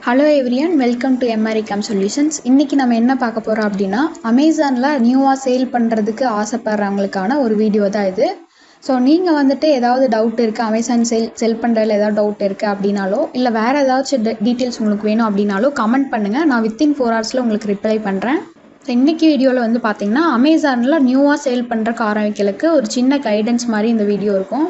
Hello everyone, welcome to எம்ஆர்இகாம் solutions. இன்றைக்கி நம்ம என்ன பார்க்க போகிறோம் அப்படின்னா, அமேசானில் நியூவாக சேல் பண்ணுறதுக்கு ஆசைப்படுறவங்களுக்கான ஒரு வீடியோ தான் இது. ஸோ நீங்கள் வந்துட்டு ஏதாவது டவுட் இருக்குது, அமேசான் செல் பண்ணுறதுல ஏதாவது டவுட் இருக்குது அப்படின்னாலோ, இல்லை வேறு ஏதாச்சும் டீட்டெயில்ஸ் உங்களுக்கு வேணும் அப்படின்னாலோ கமெண்ட் பண்ணுங்கள். நான் வித்தின் 4 ஹவர்ஸில் உங்களுக்கு ரிப்ளை பண்ணுறேன். ஸோ இன்றைக்கி வீடியோவில் வந்து பார்த்திங்கன்னா, அமேசானில் நியூவாக சேல் பண்ணுறக்கு ஆரம்பிக்கிறதுக்கு ஒரு சின்ன கைடன்ஸ் மாதிரி இந்த வீடியோ இருக்கும்.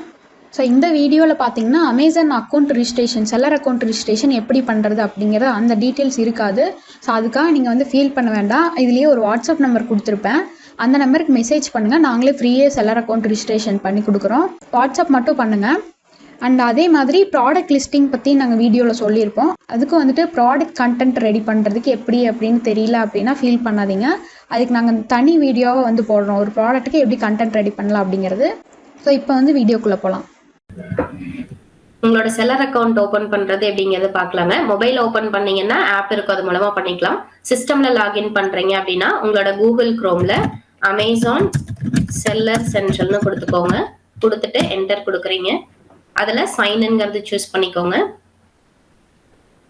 ஸோ இந்த வீடியோவில் பார்த்தீங்கன்னா, Amazon account registration, seller account registration எப்படி பண்ணுறது அப்படிங்கிற அந்த டீட்டெயில்ஸ் இருக்காது. ஸோ அதுக்காக நீங்கள் வந்து ஃபீல் பண்ண வேண்டாம். இதுலேயே ஒரு வாட்ஸ்அப் நம்பர் கொடுத்துருப்பேன். அந்த நம்பருக்கு மெசேஜ் பண்ணுங்கள். நாங்களே ஃப்ரீயே செல்லர் அக்கௌண்ட் ரிஜிஸ்ட்ரேஷன் பண்ணி கொடுக்குறோம். வாட்ஸ்அப் மட்டும் பண்ணுங்கள். அண்ட் அதே மாதிரி ப்ராடக்ட் லிஸ்டிங் பற்றி நாங்கள் வீடியோவில் சொல்லியிருப்போம். அதுக்கு வந்துட்டு ப்ராடக்ட் கண்டென்ட் ரெடி பண்ணுறதுக்கு எப்படி அப்படின்னு தெரியல அப்படின்னா ஃபீல் பண்ணாதீங்க. அதுக்கு நாங்கள் தனி வீடியோவை வந்து போடுறோம், ஒரு ப்ராடக்ட்டுக்கு எப்படி கண்டென்ட் ரெடி பண்ணலாம் அப்படிங்கிறது. ஸோ இப்போ வந்து வீடியோக்குள்ளே போகலாம். உங்களோட செல்லர் அக்கௌண்ட் ஓபன் பண்றது எப்படிங்கறது பாக்கலாங்க. மொபைல் ஓபன் பண்ணீங்கன்னா ஆப் இருக்கும், அது மூலமா பண்ணிக்கலாம். சிஸ்டம்ல லாகின் பண்றீங்க அப்படின்னா உங்களோட கூகுள் குரோம்ல அமேசான் செல்லர் சென்ட்ரல்னு கொடுத்துக்கோங்க. கொடுத்துட்டு என்டர் கொடுக்குறீங்க. அதுல சைன்ங்கிறது சூஸ் பண்ணிக்கோங்க.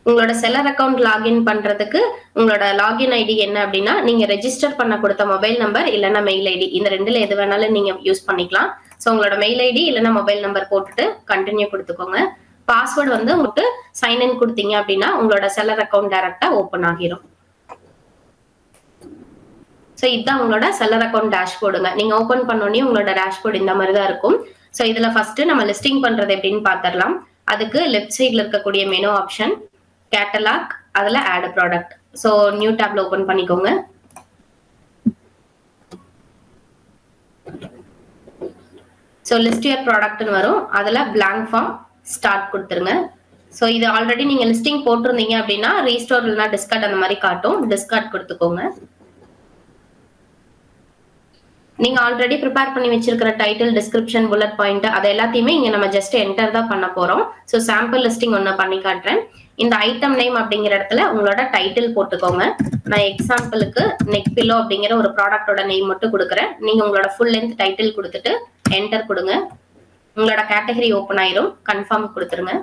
உங்களோட செல்லர் அக்கௌண்ட் லாகின் பண்றதுக்கு உங்களோட லாகின் ஐடி என்ன அப்படின்னா, நீங்க ரெஜிஸ்டர் பண்ண கொடுத்த மொபைல் நம்பர் இல்லைன்னா மெயில் ஐடி, இந்த ரெண்டுல எது வேணாலும் நீங்க யூஸ் பண்ணிக்கலாம். ஸோ உங்களோட மெயில் ஐடி இல்லைன்னா மொபைல் நம்பர் போட்டுட்டு கண்டினியூ கொடுத்துக்கோங்க. பாஸ்வேர்டு வந்து உங்களுக்கு சைன்இன் கொடுத்தீங்க அப்படின்னா உங்களோட செல்லர் அக்கௌண்ட் டைரக்டா ஓப்பன் ஆகிரும். ஸோ இதுதான் உங்களோட செல்லர் அக்கௌண்ட் டேஷ்போர்டுங்க. நீங்க ஓப்பன் பண்ணோடனே உங்களோட டேஷ்போர்டு இந்த மாதிரி தான் இருக்கும். ஸோ இதுல ஃபர்ஸ்ட் நம்ம லிஸ்டிங் பண்றது எப்படின்னு பாத்திரலாம். அதுக்கு லெஃப்ட் சைட்ல இருக்கக்கூடிய மெனு ஆப்ஷன் கேட்டலாக், அதுல ஆட் ப்ராடக்ட். ஸோ நியூ டேப்ல ஓபன் பண்ணிக்கோங்க. ஸோ லிஸ்ட் யுவர் ப்ராடக்ட்னு வரும். அதுல பிளாங்க் ஃபார்ம் ஸ்டார்ட் கொடுத்துருங்க. ஸோ இது ஆல்ரெடி நீங்க லிஸ்டிங் போட்டிருந்தீங்க அப்படின்னா ரீஸ்டோர் இல்லைனா டிஸ்கார்ட் அந்த மாதிரி காட்டும். டிஸ்கார்ட் கொடுத்துக்கோங்க. நீங்க ஆல்ரெடி ப்ரிப்பேர் பண்ணி வச்சிருக்கிற டைட்டில், டிஸ்கிரிப்ஷன், புல்லட் பாயிண்ட் அது எல்லாத்தையுமே இங்க நம்ம ஜஸ்ட் என்டர் தான் பண்ண போறோம். ஸோ சாம்பிள் லிஸ்டிங் ஒன்னு பண்ணி காட்டுறேன். இந்த ஐட்டம் நேம் அப்படிங்கிற இடத்துல உங்களோட டைட்டில் போட்டுக்கோங்க. நான் எக்ஸாம்பிளுக்கு நெக் பில்லோ அப்படிங்கிற ஒரு ப்ராடக்டோட நேம் மட்டும் கொடுக்குறேன். நீங்க உங்களோட ஃபுல் லென்த் டைட்டில் கொடுத்துட்டு என்டர் கொடுங்க. உங்களோட கேட்டகரி ஓபன் ஆயிரும். கன்ஃபார்ம் கொடுத்துருங்க.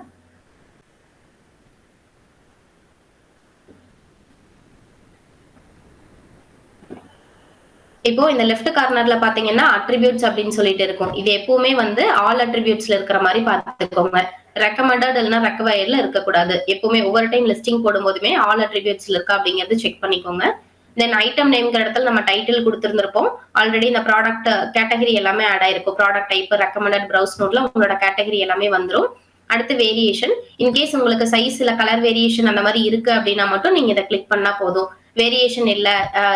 இப்போ இந்த லெஃப்ட் கார்னர்ல பாத்தீங்கன்னா அட்ரிபியூட்ஸ் அப்படின்னு சொல்லிட்டு இருக்கும். இது எப்பவுமே வந்து ஆல் அட்ரிபியூட்ஸ்ல இருக்கிற மாதிரி பாத்துக்கோங்க. ரெக்கமெண்டட் இல்லைன்னா ரெக்வயர்ட்ல இருக்கக்கூடாது. எப்பவுமே ஒவ்வொரு டைம் லிஸ்டிங் போடும்போதுமே ஆல் அட்ரிபியூட்ஸ்ல இருக்கா அப்படிங்கறது செக் பண்ணிக்கோங்க. தென் ஐட்டம் நேம்ங்கிற இடத்துல நம்ம டைட்டில் கொடுத்திருந்திருப்போம். ஆல்ரெடி இந்த ப்ராடக்ட் கேட்டகரி எல்லாமே ஆட் ஆயிருக்கும். ப்ராடக்ட் டைப், ரெக்கமெண்டட், ப்ரௌஸ் நோட்ல உங்களோட கேட்டகரி எல்லாமே வந்துடும். அடுத்து வேரியேஷன். இன்கேஸ் உங்களுக்கு சைஸ் இல்ல கலர் வேரியேஷன் அந்த மாதிரி இருக்கு அப்படின்னா மட்டும் நீங்க இதை கிளிக் பண்ணா போதும். வேரியேஷன் இல்ல,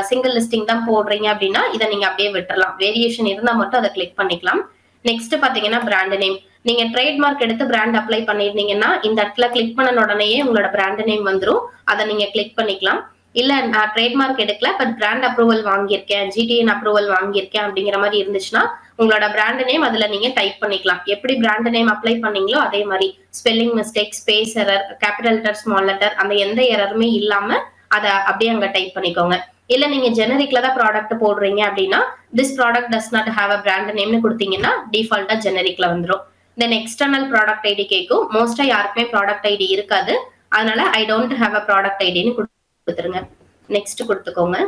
சிங்கிள் லிஸ்டிங் தான் போடுறீங்க அப்படின்னா இதை நீங்க அப்படியே விட்டுறலாம். வேரியேஷன் இருந்தா மட்டும் அதை கிளிக் பண்ணிக்கலாம். நெக்ஸ்ட் பாத்தீங்கன்னா பிராண்ட் நேம். நீங்க ட்ரேட்மார்க் எடுத்து பிராண்ட் அப்ளை பண்ணிருந்தீங்கன்னா இந்த இடத்துல கிளிக் பண்ண உடனேயே உங்களோட பிராண்ட் நேம் வந்துடும். அதை நீங்க கிளிக் பண்ணிக்கலாம். இல்ல நான் ட்ரேட்மார்க் எடுக்கல பட் பிராண்ட் அப்ரூவல் வாங்கியிருக்கேன், ஜிடிஎன் அப்ரூவல் வாங்கியிருக்கேன் அப்படிங்கிற மாதிரி இருந்துச்சுன்னா உங்களோட பிராண்ட் நேம் அதுல நீங்க டைப் பண்ணிக்கலாம். எப்படி பிராண்ட் நேம் அப்ளை பண்ணீங்களோ அதே மாதிரி spelling mistake, space error, capital letter, small letter அந்த எந்த எரருமே இல்லாம அதை அப்படியே அங்க டைப் பண்ணிக்கோங்க. இல்ல நீங்க ஜெனரிக்ல தான் ப்ராடக்ட் போடுறீங்க அப்படின்னா this product does not have a brand நேம்னு கொடுத்தீங்கன்னா டிஃபால்ட்டா ஜெனரிக்ல வந்துடும். தென் எக்ஸ்டர்னல் ப்ராடக்ட் ஐடி கேட்கும். மோஸ்டா யாருக்குமே ப்ராடக்ட் ஐடி இருக்காது. அதனால I don't have a product ஐடின்னு கொடுத்துருங்க. நெக்ஸ்ட் கொடுத்துக்கோங்க.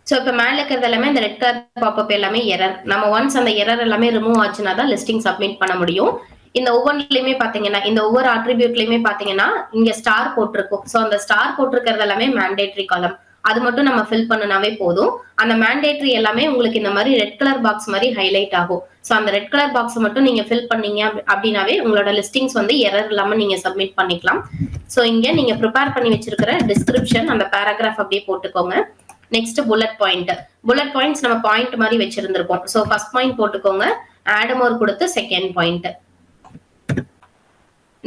சோ இப்ப மேல இருக்கிறது எல்லாமே இந்த ரெட் கலர் பாப்அப் எல்லாமே எரர். நம்ம ஒன்ஸ் அந்த எரர் எல்லாமே ரிமூவ் ஆச்சுன்னா தான் லிஸ்டிங் சப்மிட் பண்ண முடியும். இந்த ஒவ்வொன்றுலயுமே பாத்தீங்கன்னா இந்த ஒவ்வொரு அட்ரிபியூட்லயுமே பாத்தீங்கன்னா இங்க ஸ்டார் போட்டிருக்கும். சோ அந்த ஸ்டார் போட்டிருக்கிறது எல்லாமே மேண்டேட்டரி காலம். அது மட்டும் நம்ம ஃபில் பண்ணனாவே போதும். அந்த மேண்டேட்டரி எல்லாமே உங்களுக்கு இந்த மாதிரி ரெட் கலர் பாக்ஸ் மாதிரி ஹைலைட் ஆகும். சோ அந்த ரெட் கலர் பாக்ஸ் மட்டும் நீங்க ஃபில் பண்ணீங்க அப்படின்னாவே உங்களோட லிஸ்டிங்ஸ் வந்து எரர் இல்லாம நீங்க சப்மிட் பண்ணிக்கலாம். சோ இங்க நீங்க ப்ரிப்பேர் பண்ணி வச்சிருக்கிற டிஸ்கிரிப்ஷன் அந்த பேராகிராஃப் அப்படியே போட்டுக்கோங்க. Next bullet point. Bullet points நம்ம பாயிண்ட் மாதிரி வச்சிருந்திருப்போம். சோ ஃபர்ஸ்ட் பாயிண்ட் போட்டுக்கோங்க. ஆட் மோர் கொடுத்து second point.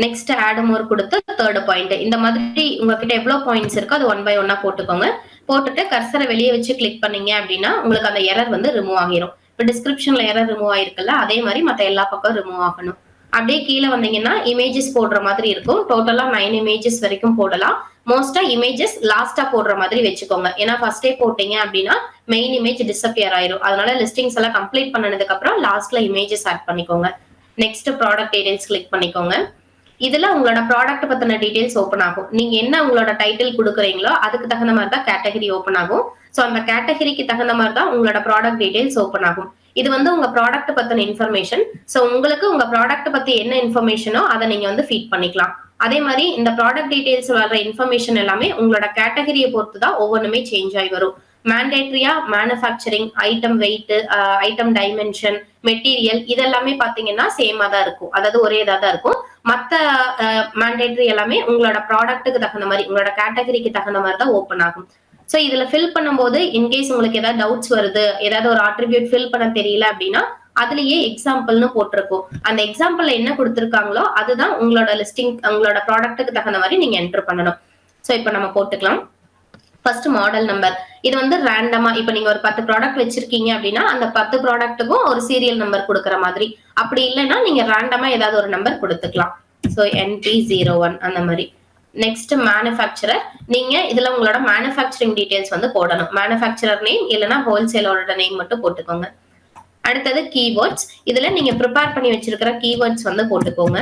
Next add more கொடுத்து தேர்ட் பாயிண்ட். இந்த மாதிரி உங்ககிட்ட எவ்வளவு பாயிண்ட்ஸ் இருக்கோ அது ஒன் பை ஒன்னா போட்டுக்கோங்க. போட்டுட்டு கர்சரை வெளியே வச்சு கிளிக் பண்ணீங்க அப்படின்னா உங்களுக்கு அந்த எரர் வந்து ரிமூவ் ஆகிரும். இப்போ டிஸ்கிரிப்ஷன்ல எரர் ரிமூவ் ஆயிருக்குல்ல, அதே மாதிரி மத்த எல்லா பக்கம் ரிமூவ் ஆகணும். அப்படியே கீழே வந்தீங்கன்னா இமேஜஸ் போடுற மாதிரி இருக்கும். டோட்டலா 9 இமேஜஸ் வரைக்கும் போடலாம். மோஸ்டா இமேஜஸ் லாஸ்டா போடுற மாதிரி வச்சுக்கோங்க. ஏன்னா ஃபர்ஸ்டே போட்டீங்க அப்படின்னா மெயின் இமேஜ் டிஸ்அப்பியர் ஆயிரும். அதனால லிஸ்டிங்ஸ் எல்லாம் கம்ப்ளீட் பண்ணதுக்கு அப்புறம் லாஸ்ட்ல இமேஜஸ் ஆட் பண்ணிக்கோங்க. நெக்ஸ்ட் ப்ராடக்ட் டீடைல்ஸ் கிளிக் பண்ணிக்கோங்க. இதுல உங்களோட ப்ராடக்ட் பத்தின டீடைல்ஸ் ஓப்பன் ஆகும். நீங்க என்ன உங்களோட டைட்டில் கொடுக்குறீங்களோ அதுக்கு தகுந்த மாதிரி தான் கேட்டகரி ஓப்பன் ஆகும். சோ அந்த கேட்டகரிக்கு தகுந்த மாதிரி தான் உங்களோட ப்ராடக்ட் டீடைல்ஸ் ஓப்பன் ஆகும். இது வந்து உங்க ப்ராடக்ட் பத்தின இன்ஃபர்மேஷன். சோ உங்களுக்கு உங்க ப்ராடக்ட் பத்தி என்ன இன்ஃபர்மேஷனோ அதை நீங்க வந்து ஃபீட் பண்ணிக்கலாம். அதே மாதிரி இந்த ப்ராடக்ட் டீடைல்ஸ் வர்ற இன்ஃபர்மேஷன் எல்லாமே உங்களோட கேட்டகரியை பொறுத்து தான் ஒவ்வொன்றுமே சேஞ்ச் ஆகி வரும். மேண்டேட்டரியா manufacturing, item weight, item dimension, material இதெல்லாமே பாத்தீங்கன்னா சேமா தான் இருக்கும். அதாவது ஒரே இதா தான் இருக்கும். மத்த மேண்டேட்டரி எல்லாமே உங்களோட ப்ராடக்ட்டுக்கு தகுந்த மாதிரி உங்களோட கேட்டகரிக்கு தகுந்த மாதிரி தான் ஓப்பன் ஆகும். சோ இதுல ஃபில் பண்ணும்போது இன்கேஸ் உங்களுக்கு ஏதாவது டவுட்ஸ் வருது, ஏதாவது ஒரு அட்ரிபியூட் ஃபில் பண்ண தெரியல அப்படின்னா அதுலயே எக்ஸாம்பிள்னு போட்டிருக்கும். அந்த எக்ஸாம்பிள்ல என்ன கொடுத்திருக்காங்களோ அதுதான் உங்களோட லிஸ்டிங், உங்களோட ப்ராடக்ட்டுக்கு தகுந்த மாதிரி நீங்க என்டர் பண்ணணும். சோ இப்போ நம்ம போட்டுக்கலாம். First model number. இது வந்து ரேண்டமா இப்ப நீங்க ஒரு 10 ப்ராடக்ட் வச்சிருக்கீங்க அப்படின்னா அந்த 10 ப்ராடக்ட்டுக்கும் ஒரு சீரியல் நம்பர் கொடுக்குற மாதிரி. அப்படி இல்லைன்னா நீங்க ரேண்டமா ஏதாவது ஒரு நம்பர் கொடுத்துக்கலாம். சோ NP01 அந்த மாதிரி. Next manufacturer. நீங்க இதுல உங்களோட மேனுஃபேக்சரிங் டீடைல்ஸ் வந்து போடணும். மேனுஃபேக்சரர் நேம் இல்லைன்னா ஹோல்சேலரோட நேம் மட்டும் போட்டுக்கோங்க. அடுத்தது கீவேர்ட்ஸ். இதுல நீங்க ப்ரிப்பேர் பண்ணி வச்சிருக்கிற கீவேர்ட்ஸ் வந்து போட்டுக்கோங்க.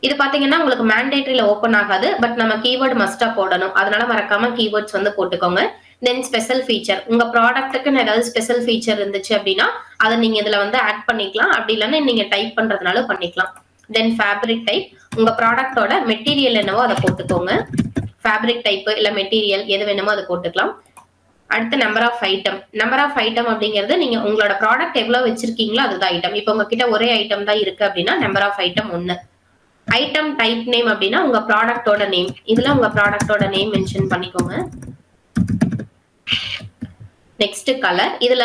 இது பாத்தீங்கன்னா உங்களுக்கு மேண்டேட்டரியில ஓப்பன் ஆகாது, பட் நம்ம கீவேர்ட் மஸ்டா போடணும். அதனால மறக்காம கீவேர்ட்ஸ் வந்து போட்டுக்கோங்க. தென் ஸ்பெஷல் ஃபீச்சர். உங்க ப்ராடக்ட்டுக்குன்னு ஏதாவது ஸ்பெஷல் ஃபீச்சர் இருந்துச்சு அப்படின்னா அதை நீங்க இதுல வந்து ஆட் பண்ணிக்கலாம். அப்படி இல்லைன்னா நீங்க டைப் பண்றதுனால பண்ணிக்கலாம். தென் ஃபேப்ரிக் டைப். உங்க ப்ராடக்டோட மெட்டீரியல் என்னவோ அதை போட்டுக்கோங்க. ஃபேப்ரிக் டைப் இல்ல மெட்டீரியல் எது வேணுமோ அதை போட்டுக்கலாம். அடுத்து number of item. Number of item அப்படிங்கிறது நீங்க உங்களோட ப்ராடக்ட் எவ்வளவு வச்சிருக்கீங்களோ அதுதான் ஐட்டம். இப்போ உங்ககிட்ட ஒரே ஐட்டம் தான் இருக்கு அப்படின்னா number of item 1. Item type name அப்படின்னா உங்க ப்ராடக்டோட நேம். இதுல உங்க ப்ராடக்டோட நேம் மென்ஷன் பண்ணிக்கோங்க. Next colour. இதுல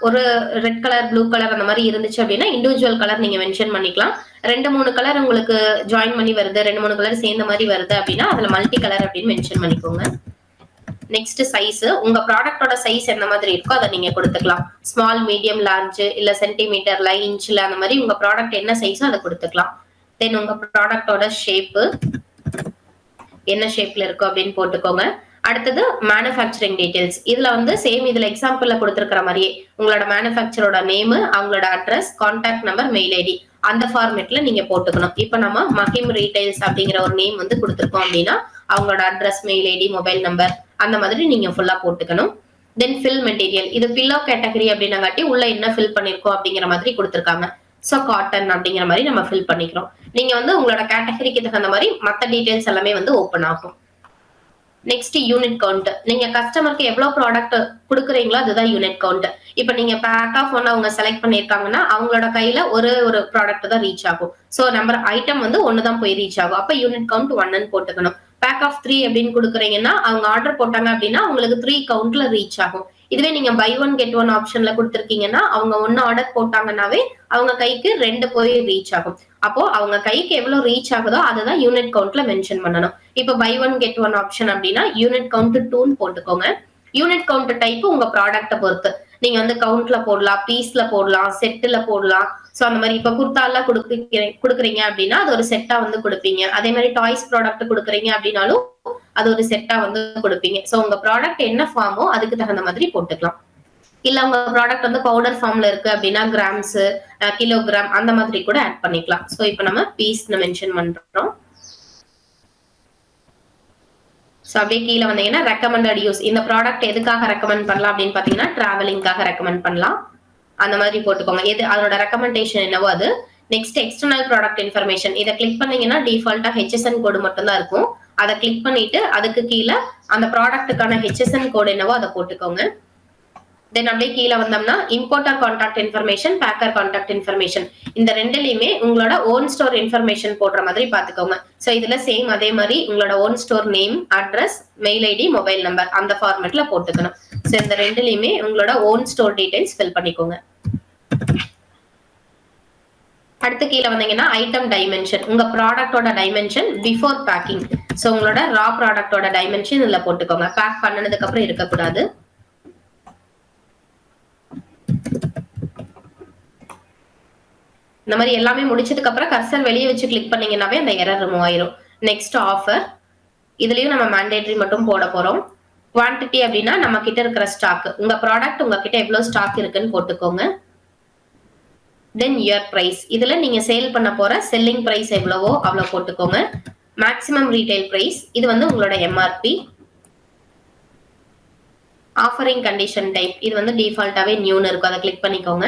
ஒரு ரெட் கலர், ப்ளூ கலர் அந்த மாதிரி இருந்துச்சு அப்படின்னா இண்டிவிஜுவல் கலர் நீங்க மென்ஷன் பண்ணிக்கலாம். 2-3 கலர் உங்களுக்கு ஜாயின் பண்ணி வருது, 2-3 கலர் சேர்ந்த மாதிரி வருது அப்படின்னா அதுல மல்டி கலர் அப்படின்னு மென்ஷன் பண்ணிக்கோங்க. Next size. உங்க ப்ராடக்டோட சைஸ் எந்த மாதிரி இருக்கோ அதை நீங்க கொடுத்துக்கலாம். ஸ்மால், மீடியம், லார்ஜ் இல்ல சென்டிமீட்டர்ல, இன்ச்ல அந்த மாதிரி உங்க ப்ராடக்ட் என்ன சைஸோ அதை கொடுத்துக்கலாம். தென் உங்க ப்ராடக்டோட ஷேப்பு என்ன ஷேப்ல இருக்கோ அப்படின்னு போட்டுக்கோங்க. அடுத்தது மேனுஃபேக்சரிங் டீடைல்ஸ். இதுல வந்து சேம் இதுல எக்ஸாம்பிள்ல கொடுத்திருக்கிற மாதிரியே உங்களோட மேனுஃபேக்சரோட நேம், அவங்களோட address, contact number, mail ID அந்த ஃபார்மேட்ல நீங்க போட்டுக்கணும். இப்ப நம்ம மஹிம் ரீடைல்ஸ் அப்படிங்கிற ஒரு நேம் வந்து கொடுத்திருக்கோம் அப்படின்னா அவங்களோட address, mail ID, mobile number அந்த மாதிரி நீங்க ஃபுல்லா போட்டுக்கணும். Then fill material. இது பில்லோ கேட்டகரி அப்படின்னாங்காட்டி உள்ள என்ன ஃபில் பண்ணிருக்கோம் அப்படிங்கிற மாதிரி கொடுத்திருக்காங்க. சோ காட்டன் அப்படிங்கிற மாதிரி நம்ம ஃபில் பண்ணிக்கிறோம். நீங்க வந்து உங்களோட கேட்டகரிக்கு தகுந்த மாதிரி மத்த டீடைல்ஸ் எல்லாமே வந்து ஓப்பன் ஆகும். Next unit count. நீங்க கஸ்டமருக்கு எவ்வளவு ப்ராடக்ட் கொடுக்குறீங்களோ அதுதான் யூனிட் கவுண்ட். இப்ப நீங்க பேக் ஆஃப் ஒன்னு அவங்க செலக்ட் பண்ணிருக்காங்கன்னா அவங்களோட கையில ஒரு ப்ராடக்ட் தான் ரீச் ஆகும். சோ நம்பர் ஐட்டம் வந்து 1 தான் போய் ரீச் ஆகும். அப்ப யூனிட் கவுண்ட் 1ன்னு போட்டுக்கணும். பேக் ஆஃப் 3 அப்படின்னு கொடுக்குறீங்கன்னா அவங்க ஆர்டர் போட்டாங்க அப்படின்னா உங்களுக்கு 3 கவுண்ட்ல ரீச் ஆகும். இதுவே நீங்க பை 1 கெட் 1 ஆப்ஷன்ல கொடுத்துருக்கீங்கன்னா அவங்க 1 ஆர்டர் போட்டாங்கன்னாவே அவங்க கைக்கு 2 போய் ரீச் ஆகும். அப்போ அவங்க கைக்கு எவ்வளவு ரீச் ஆகுதோ அதுதான் யூனிட் கவுண்ட்ல மென்ஷன் பண்ணணும். இப்ப பை 1 கெட் 1 ஆப்ஷன் அப்படின்னா யூனிட் கவுண்ட் 2ன்னு போட்டுக்கோங்க. யூனிட் கவுண்ட் டைப் உங்க ப்ராடக்ட பொறுத்து நீங்க வந்து கவுண்ட்ல போடலாம், பீஸ்ல போடலாம், செட்டுல போடலாம். சோ அந்த மாதிரி இப்ப குர்தாலாம் கொடுக்குறீங்க அப்படின்னா அது ஒரு செட்டா வந்து கொடுப்பீங்க. அதே மாதிரி டாய்ஸ் ப்ராடக்ட் கொடுக்குறீங்க அப்படின்னாலும் அது ஒரு செட்டா வந்து கொடுப்பீங்க. சோ உங்க ப்ராடக்ட் என்ன ஃபார்மோ அதுக்கு தகுந்த மாதிரி போட்டுக்கலாம். இல்ல உங்க ப்ராடக்ட் வந்து பவுடர் ஃபார்ம்ல இருக்கு அப்படின்னா கிராம்ஸ், கிலோகிராம் அந்த மாதிரி கூட ஆட் பண்ணிக்கலாம். சோ இப்போ நம்ம பீஸ்னு மென்ஷன் பண்றோம். சோ அப்படியே கீழே வந்தீங்கன்னா ரெக்கமெண்டட் யூஸ். இந்த ப்ராடக்ட் எதுக்காக ரெக்கமெண்ட் பண்ணலாம் அப்படின்னு பாத்தீங்கன்னா டிராவலிங்காக ரெக்கமெண்ட் பண்ணலாம். அந்த மாதிரி போட்டுக்கோங்க. எது அதோட ரெக்கமெண்டேஷன் என்னவோ அது. Next external product information. இதை கிளிக் பண்ணீங்கன்னா டிஃபால்ட்டா HSN கோடு மட்டும் தான் இருக்கும். அதை கிளிக் பண்ணிட்டு அதுக்கு கீழே அந்த ப்ராடக்ட்டுக்கான HSN கோடு என்னவோ அதை போட்டுக்கோங்க. தென் அப்படியே கீழே வந்தோம்னா importer contact information, Baker contact information இந்த ரெண்டுலயுமே உங்களோட ஓன் ஸ்டோர் இன்ஃபர்மேஷன் போடுற மாதிரி பாத்துக்கோங்க. சோ இதுல சேம் அதே மாதிரி உங்களோட own store name, address, mail ID, mobile number அந்த ஃபார்மேட்ல போட்டுக்கணும். சோ இந்த ரெண்டுலயுமே உங்களோட ஓன் ஸ்டோர் டீடைல்ஸ் ஃபில் பண்ணிக்கோங்க. அடுத்து கீழே வந்தீங்கன்னா ஐட்டம் டைமென்ஷன். உங்க ப்ராடக்டோட டைமென்ஷன் பிஃபோர் பேக்கிங். சோ உங்களோட ரா ப்ராடக்டோட டைமென்ஷன் இதுல போட்டுக்கோங்க. பேக் பண்ணனதுக்கு அப்புறம் இருக்கக்கூடாது. இந்த மாதிரி எல்லாமே முடிச்சதுக்கு அப்புறம் கர்சர் வெளியே வச்சு கிளிக் பண்ணீங்கன்னாவே அந்த எரர் ரிமூவ் ஆயிரும். Next offer. இதுலயும் நம்ம மேண்டேட்டரி மட்டும் போட போறோம். குவான்டிட்டி அப்படின்னா நம்ம கிட்ட இருக்கிற ஸ்டாக். உங்க ப்ராடக்ட் உங்ககிட்ட எவ்வளவு ஸ்டாக் இருக்குன்னு போட்டுக்கோங்க. தென் your price. இதுல நீங்க சேல் பண்ண போற செல்லிங் பிரைஸ் எவ்வளவோ அவ்வளவு போட்டுக்கோங்க. மேக்ஸிமம் ரீட்டைல் பிரைஸ் இது வந்து உங்களோட எம்ஆர்பி. ஆஃபரிங் கண்டிஷன் டைப் இது வந்து டிஃபால்ட்டாவே நியூன்னு இருக்கும், அதை கிளிக் பண்ணிக்கோங்க.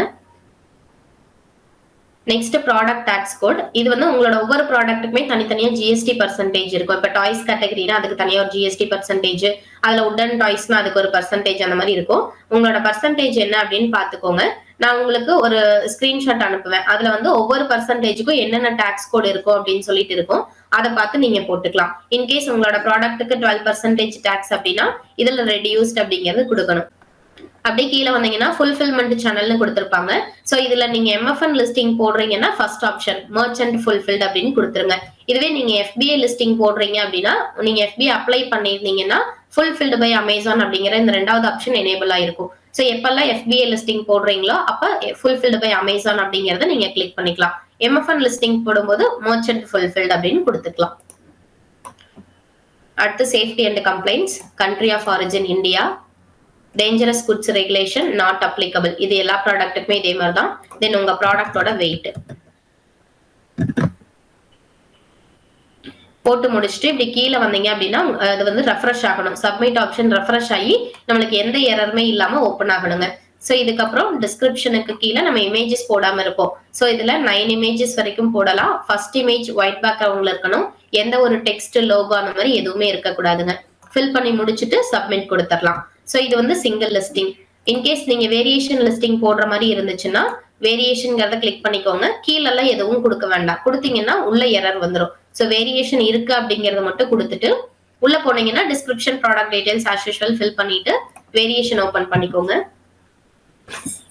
நெக்ஸ்ட் ப்ராடக்ட் டாக்ஸ் கோட் இது வந்து உங்களோட ஒவ்வொரு ப்ராடக்ட்டுக்குமே தனித்தனியா ஜிஎஸ்டி பர்சன்டேஜ் இருக்கும். இப்போ டாய்ஸ் கேட்டகரினா அதுக்கு தனியா ஒரு ஜிஎஸ்டி பர்சன்டேஜ், அதுல உடன் டாய்ஸ்னா அதுக்கு ஒரு பர்சன்டேஜ் அந்த மாதிரி இருக்கும். உங்களோட பர்சன்டேஜ் என்ன அப்படின்னு பாத்துக்கோங்க. நான் உங்களுக்கு ஒரு ஸ்கிரீன்ஷாட் அனுப்புவேன். அதுல வந்து ஒவ்வொரு பர்சன்டேஜுக்கும் என்னென்ன டாக்ஸ் கோட் இருக்கும் அப்படின்னு சொல்லிட்டு இருக்கும். அதை பார்த்து நீங்க போட்டுக்கலாம். இன்கேஸ் உங்களோட ப்ராடக்ட்டுக்கு 12% டாக்ஸ் அப்படின்னா இதுல ரெடியூஸ்ட் அப்படிங்கிறது கொடுக்கணும். அப்படியே கீழே வந்தீங்கன்னா ஃபுல்ஃபில்மெண்ட் சேனல்னு கொடுத்துருப்பாங்க. ஸோ இதுல நீங்க எம்எஃப்என் லிஸ்டிங் போடுறீங்கன்னா ஃபர்ஸ்ட் ஆப்ஷன் மர்ச்சன்ட் ஃபுல்ஃபில்ட் அப்படின்னு கொடுத்துருங்க. இதுவே நீங்க எஃபிஐ லிஸ்டிங் போடுறீங்க அப்படின்னா நீங்க எஃபிஐ அப்ளை பண்ணிருந்தீங்கன்னா ஃபுல்ஃபில்டு பை அமேசான் அப்படிங்கிற இந்த ரெண்டாவது ஆப்ஷன் எனேபிள் ஆயிருக்கும். ஸோ எப்பெல்லாம் எஃபிஐ லிஸ்டிங் போடுறீங்களோ அப்ப ஃபுல்ஃபில்டு பை அமேசான் அப்படிங்கறத நீங்க கிளிக் பண்ணிக்கலாம். எம்எஃப்என் லிஸ்டிங் போடும்போது மர்ச்சன்ட் ஃபுல்ஃபில்ட் அப்படின்னு கொடுத்துக்கலாம். அடுத்து safety and complaints, country of origin India, dangerous goods regulation not applicable இது எல்லா ப்ராடக்ட்டுக்குமே இதே மாதிரி தான். தென் உங்க ப்ராடக்டோட வெயிட் போட்டு முடிச்சுட்டு இப்படி கீழே வந்தீங்க அப்படின்னா அது வந்து ரெஃப்ரெஷ் ஆகணும். சப்மிட் ஆப்ஷன் ரெஃப்ரெஷ் ஆகி நம்மளுக்கு எந்த எரருமே இல்லாம ஓப்பன் ஆகணுங்க. ஸோ இதுக்கப்புறம் டிஸ்கிரிப்ஷனுக்கு கீழே நம்ம இமேஜஸ் போடாம இருப்போம். ஸோ இதுல 9 இமேஜஸ் வரைக்கும் போடலாம். ஃபர்ஸ்ட் இமேஜ் ஒயிட் பேக்ரவுண்ட்ல இருக்கணும். எந்த ஒரு டெக்ஸ்ட் லோகோ அந்த மாதிரி எதுவுமே இருக்கக்கூடாதுங்க. ஃபில் பண்ணி முடிச்சுட்டு சப்மிட் கொடுத்துடலாம். ஸோ இது வந்து சிங்கிள் லிஸ்டிங். இன்கேஸ் நீங்க வேரியேஷன் லிஸ்டிங் போடுற மாதிரி இருந்துச்சுன்னா வேரியேஷன்ங்கிறத கிளிக் பண்ணிக்கோங்க. கீழெல்லாம் எதுவும் கொடுக்க வேண்டாம். கொடுத்தீங்கன்னா உள்ள எரர் வந்துடும். ஸோ வேரியேஷன் இருக்கு அப்படிங்கறத மட்டும் கொடுத்துட்டு உள்ள போனீங்கன்னா description product details as usual fill பண்ணிட்டு வேரியேஷன் ஓபன் பண்ணிக்கோங்க.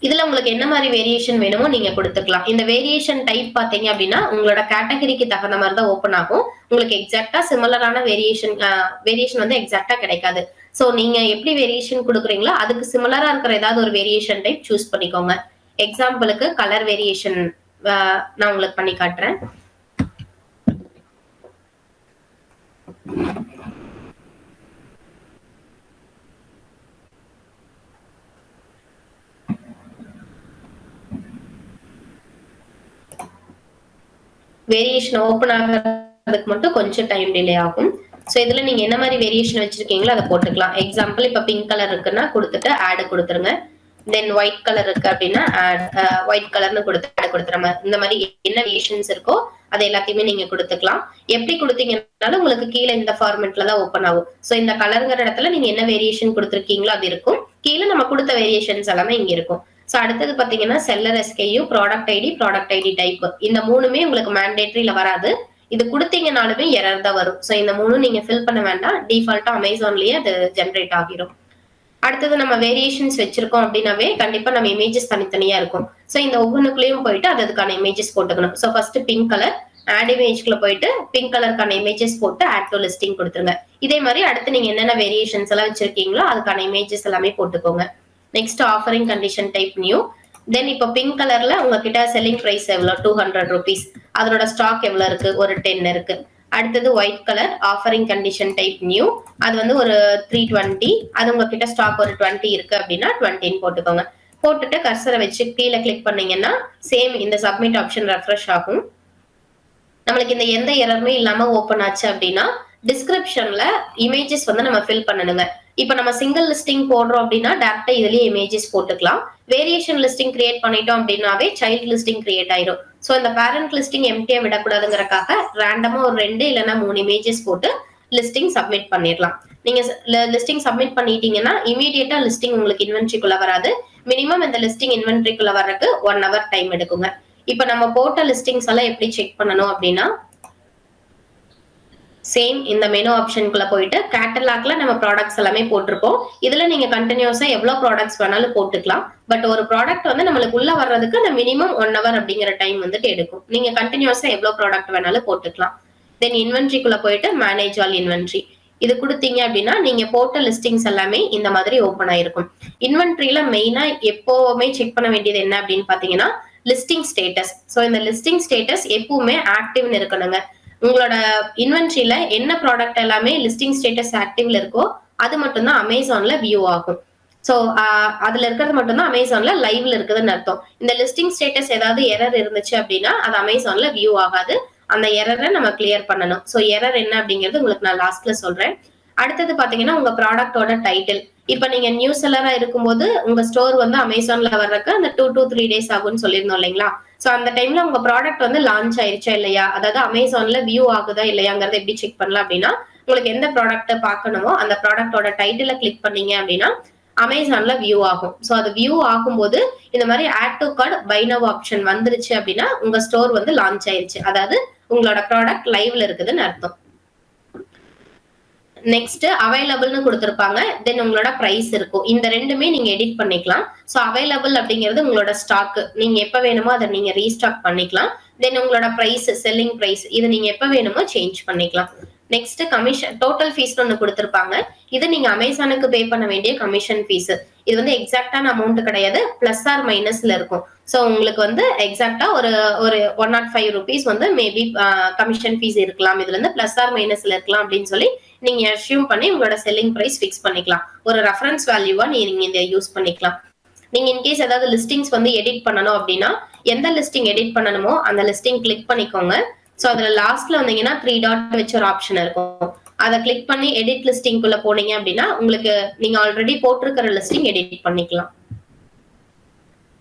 இதுல உங்களுக்கு என்ன மாதிரி வேரியேஷன் வேணுமோ நீங்க கொடுத்துக்கலாம். இந்த வேரியேஷன் டைப் பாத்தீங்க அப்படின்னா உங்களோட கேட்டகரிக்கு தகுந்த மாதிரி தான் ஓப்பன் ஆகும். உங்களுக்கு எக்ஸாக்டா சிமிலரான வேரியேஷன் வந்து எக்ஸாக்டா கிடைக்காது. சோ நீங்க எப்படி வேரியேஷன் கொடுக்குறீங்களோ அதுக்கு சிமிலரா இருக்கிற ஏதாவது ஒரு வேரியேஷன் டைப் சூஸ் பண்ணிக்கோங்க. எக்ஸாம்பிளுக்கு கலர் வேரியேஷன் நான் உங்களுக்கு பண்ணி காட்டுறேன். வேரியேஷன் ஓபன் ஆகிறதுக்கு மட்டும் கொஞ்சம் டைம் டிலே ஆகும். சோ இதுல நீங்க என்ன மாதிரி வேரியேஷன் வச்சிருக்கீங்களோ அதை போட்டுக்கலாம். எக்ஸாம்பிள் இப்ப பிங்க் கலர் இருக்குன்னா கொடுத்துட்டு ஆட் கொடுத்துருங்க. தென் ஒயிட் கலர் இருக்கு அப்படின்னா ஒயிட் கலர்னு கொடுத்து ஆட் கொடுத்துருங்க. இந்த மாதிரி என்ன வேரியேஷன்ஸ் இருக்கோ அது எல்லாத்தையுமே நீங்க கொடுத்துக்கலாம். எப்படி கொடுத்தீங்கன்னாலும் உங்களுக்கு கீழே இந்த ஃபார்மெட்ல தான் ஓப்பன் ஆகும். சோ இந்த கலருங்கிற இடத்துல நீங்க என்ன வேரியேஷன் கொடுத்துருக்கீங்களோ அது இருக்கும். கீழே நம்ம கொடுத்த வேரியேஷன்ஸ் எல்லாமே இங்க இருக்கும். சோ அடுத்தது பாத்தீங்கன்னா seller SKU, product ID type இந்த மூணுமே உங்களுக்கு மேண்டேட்டரியில வராது. இது கொடுத்தீங்கனாலுமே எரர் தான் வரும். சோ இந்த மூணும் நீங்க ஃபில் பண்ண வேண்டாம். டிஃபால்ட்டா அமேசான்லயே அது ஜென்ரேட் ஆகிரும். அடுத்தது நம்ம வேரியேஷன்ஸ் வச்சிருக்கோம் அப்படின்னாவே கண்டிப்பா நம்ம இமேஜஸ் தனித்தனியா இருக்கும். சோ இந்த ஒவ்வொன்றுக்குள்ளேயும் போயிட்டு அதுக்கான இமேஜஸ் போட்டுக்கணும். So first pink colour add இமேஜ்க்குள்ள போயிட்டு பிங்க் கலருக்கான இமேஜஸ் போட்டு ஆட் டு லிஸ்டிங் கொடுத்துருங்க. இதே மாதிரி அடுத்து நீங்க என்னென்ன வேரியேஷன்ஸ் எல்லாம் வச்சிருக்கீங்களோ அதுக்கான இமேஜஸ் எல்லாமே போட்டுக்கோங்க. Next offering condition type new. Then இப்போ பிங்க் கலர்ல உங்ககிட்ட செல்லிங் பிரைஸ் எவ்வளவு 200 rupees, அதோட ஸ்டாக் எவ்வளவு இருக்கு, ஒரு 10 இருக்கு. அடுத்தது white colour offering condition type new, அது வந்து ஒரு 320, அது உங்ககிட்ட ஸ்டாக் ஒரு 20 இருக்கு அப்படின்னா 20 போட்டுக்கோங்க. போட்டுட்டு கர்சரை வச்சு கீழே கிளிக் பண்ணீங்கன்னா சேம் இந்த சப்மிட் ஆப்ஷன் ரெஃப்ரெஷ் ஆகும். நம்மளுக்கு இந்த எந்த எரருமே இல்லாம ஓபன் ஆச்சு அப்படின்னா டிஸ்கிரிப்ஷன்ல இமேஜஸ் வந்து நம்ம ஃபில் பண்ணணுங்க. இப்ப நம்ம சிங்கிள் லிஸ்டிங் போடுறோம் அப்படின்னா டேரக்டா இதுலயே இமேஜஸ் போட்டுக்கலாம். வேரியேஷன் லிஸ்டிங் கிரியேட் பண்ணிட்டோம் அப்படின்னாவே சைல்ட் லிஸ்டிங் கிரியேட் ஆயிரும். சோ இந்த பேரண்ட் லிஸ்டிங் எம்டியா விடக்கூடாதுங்கிறக்காக ரேண்டமா ஒரு 2 இல்லைன்னா 3 இமேஜஸ் போட்டு லிஸ்டிங் சப்மிட் பண்ணிடலாம். நீங்க லிஸ்டிங் சப்மிட் பண்ணிட்டீங்கன்னா இமீடியட்டா லிஸ்டிங் உங்களுக்கு இன்வென்ட்ரிக்குள்ள வராது. மினிமம் இந்த லிஸ்டிங் இன்வென்ட்ரிக்குள்ள வர்றதுக்கு 1 hour டைம் எடுக்குங்க. இப்ப நம்ம போட்ட லிஸ்டிங்ஸ் எல்லாம் எப்படி செக் பண்ணணும் அப்படின்னா சேம் இந்த மெனு ஆப்ஷனுக்குள்ள போயிட்டு கேட்டலாக்ல நம்ம ப்ராடக்ட்ஸ் எல்லாமே போட்டிருப்போம். இதுல நீங்க கண்டினியூஸா எவ்வளவு ப்ராடக்ட்ஸ் வேணாலும் போட்டுக்கலாம். பட் ஒரு ப்ராடக்ட் வந்து நம்மளுக்கு உள்ள வர்றதுக்கு அந்த மினிமம் 1 hour அப்படிங்கிற டைம் வந்துட்டு எடுக்கும். நீங்க கண்டினியூஸா எவ்வளவு ப்ராடக்ட் வேணாலும் போட்டுக்கலாம். தென் இன்வென்ட்ரிக்குள்ள போயிட்டு மேனேஜ் ஆல் இன்வென்ட்ரி இது கொடுத்தீங்க அப்படின்னா நீங்க போட்ட லிஸ்டிங்ஸ் எல்லாமே இந்த மாதிரி ஓபன் ஆயிருக்கும். இன்வென்ட்ரியில மெயினா எப்பவுமே செக் பண்ண வேண்டியது என்ன அப்படின்னு பாத்தீங்கன்னா லிஸ்டிங் ஸ்டேட்டஸ். சோ இந்த லிஸ்டிங் ஸ்டேட்டஸ் எப்பவுமே ஆக்டிவ்னு இருக்கணுங்க. உங்களோட இன்வென்ட்ரியில என்ன ப்ராடக்ட் எல்லாமே லிஸ்டிங் ஸ்டேட்டஸ் ஆக்டிவ்ல இருக்கோ அது மட்டும் தான் அமேசான்ல வியூ ஆகும். சோ அதுல இருக்கிறது மட்டும் தான் அமேசான்ல லைவ்ல இருக்குதுன்னு அர்த்தம். இந்த லிஸ்டிங் ஸ்டேட்டஸ் ஏதாவது எரர் இருந்துச்சு அப்படின்னா அது அமேசான்ல வியூ ஆகாது. அந்த எரரை நம்ம கிளியர் பண்ணணும். சோ எரர் என்ன அப்படிங்கிறது உங்களுக்கு நான் லாஸ்ட்ல சொல்றேன். அடுத்தது பாத்தீங்கன்னா உங்க ப்ராடக்டோட டைட்டில். இப்ப நீங்க நியூ செல்லரா இருக்கும்போது உங்க ஸ்டோர் வந்து அமேசான்ல வர்றதுக்கு அந்த 2 to 3 டேஸ் ஆகும்னு சொல்லியிருந்தோம் இல்லைங்களா? சோ அந்த டைம்ல உங்க ப்ராடக்ட் வந்து லான்ச் ஆயிருச்சா இல்லையா, அதாவது அமேசான்ல வியூ ஆகுதா இல்லையாங்கிறத எப்படி செக் பண்ணலாம் அப்படின்னா, உங்களுக்கு எந்த ப்ராடக்ட் பார்க்கணுமோ அந்த ப்ராடக்டோட டைட்டில கிளிக் பண்ணீங்க அப்படின்னா அமேசான்ல வியூ ஆகும். சோ அது வியூ ஆகும்போது இந்த மாதிரி add to cart buy now option வந்துருச்சு அப்படின்னா உங்க ஸ்டோர் வந்து லான்ச் ஆயிருச்சு, அதாவது உங்களோட ப்ராடக்ட் லைவ்ல இருக்குதுன்னு அர்த்தம். நெக்ஸ்ட் அவைலபிள்னு கொடுத்திருப்பாங்க. தென் உங்களோட பிரைஸ் இருக்கும். இந்த ரெண்டுமே நீங்க எடிட் பண்ணிக்கலாம். சோ அவைலபிள் அப்படிங்கிறது உங்களோட ஸ்டாக். நீங்க எப்ப வேணுமோ அதை நீங்க ரீஸ்டாக் பண்ணிக்கலாம். தென் உங்களோட பிரைஸ், செல்லிங் பிரைஸ் இது நீங்க எப்ப வேணுமோ சேஞ்ச் பண்ணிக்கலாம். நெக்ஸ்ட் கமிஷன் டோட்டல் ஃபீஸ் ஒன்னு கொடுத்திருப்பாங்க. இது நீங்க அமேசானுக்கு பே பண்ண வேண்டிய கமிஷன் ஃபீஸ். இது வந்து எக்ஸாக்டான அமௌண்ட் கிடையாது, பிளஸ் ஆர் மைனஸ்ல இருக்கும். சோ உங்களுக்கு வந்து எக்ஸாக்டா ஒரு ஒரு 105 rupees வந்து மேபி கமிஷன் ஃபீஸ் இருக்கலாம். இதுல இருந்து பிளஸ் ஆர் மைனஸ்ல இருக்கலாம் அப்படின்னு சொல்லி நீங்க அஸ்யூம் பண்ணி உங்களோட செல்லிங் பிரைஸ் ஃபிக்ஸ் பண்ணிக்கலாம். ஒரு ரெஃபரன்ஸ் வேல்யூவா நீங்க இதை யூஸ் பண்ணிக்கலாம். நீங்க இன்கேஸ் ஏதாவது லிஸ்டிங்ஸ் வந்து எடிட் பண்ணணும் அப்படின்னா எந்த லிஸ்டிங் எடிட் பண்ணணுமோ அந்த லிஸ்டிங் கிளிக் பண்ணிக்கோங்க. சோ அதுல லாஸ்ட்ல வந்தீங்கன்னா 3 டாட் வச்ச ஒரு ஆப்ஷன் இருக்கும். அதை கிளிக் பண்ணி எடிட் லிஸ்டிங் குள்ள போனீங்க அப்படின்னா உங்களுக்கு நீங்க ஆல்ரெடி போட்டிருக்கிற லிஸ்டிங் எடிட் பண்ணிக்கலாம்.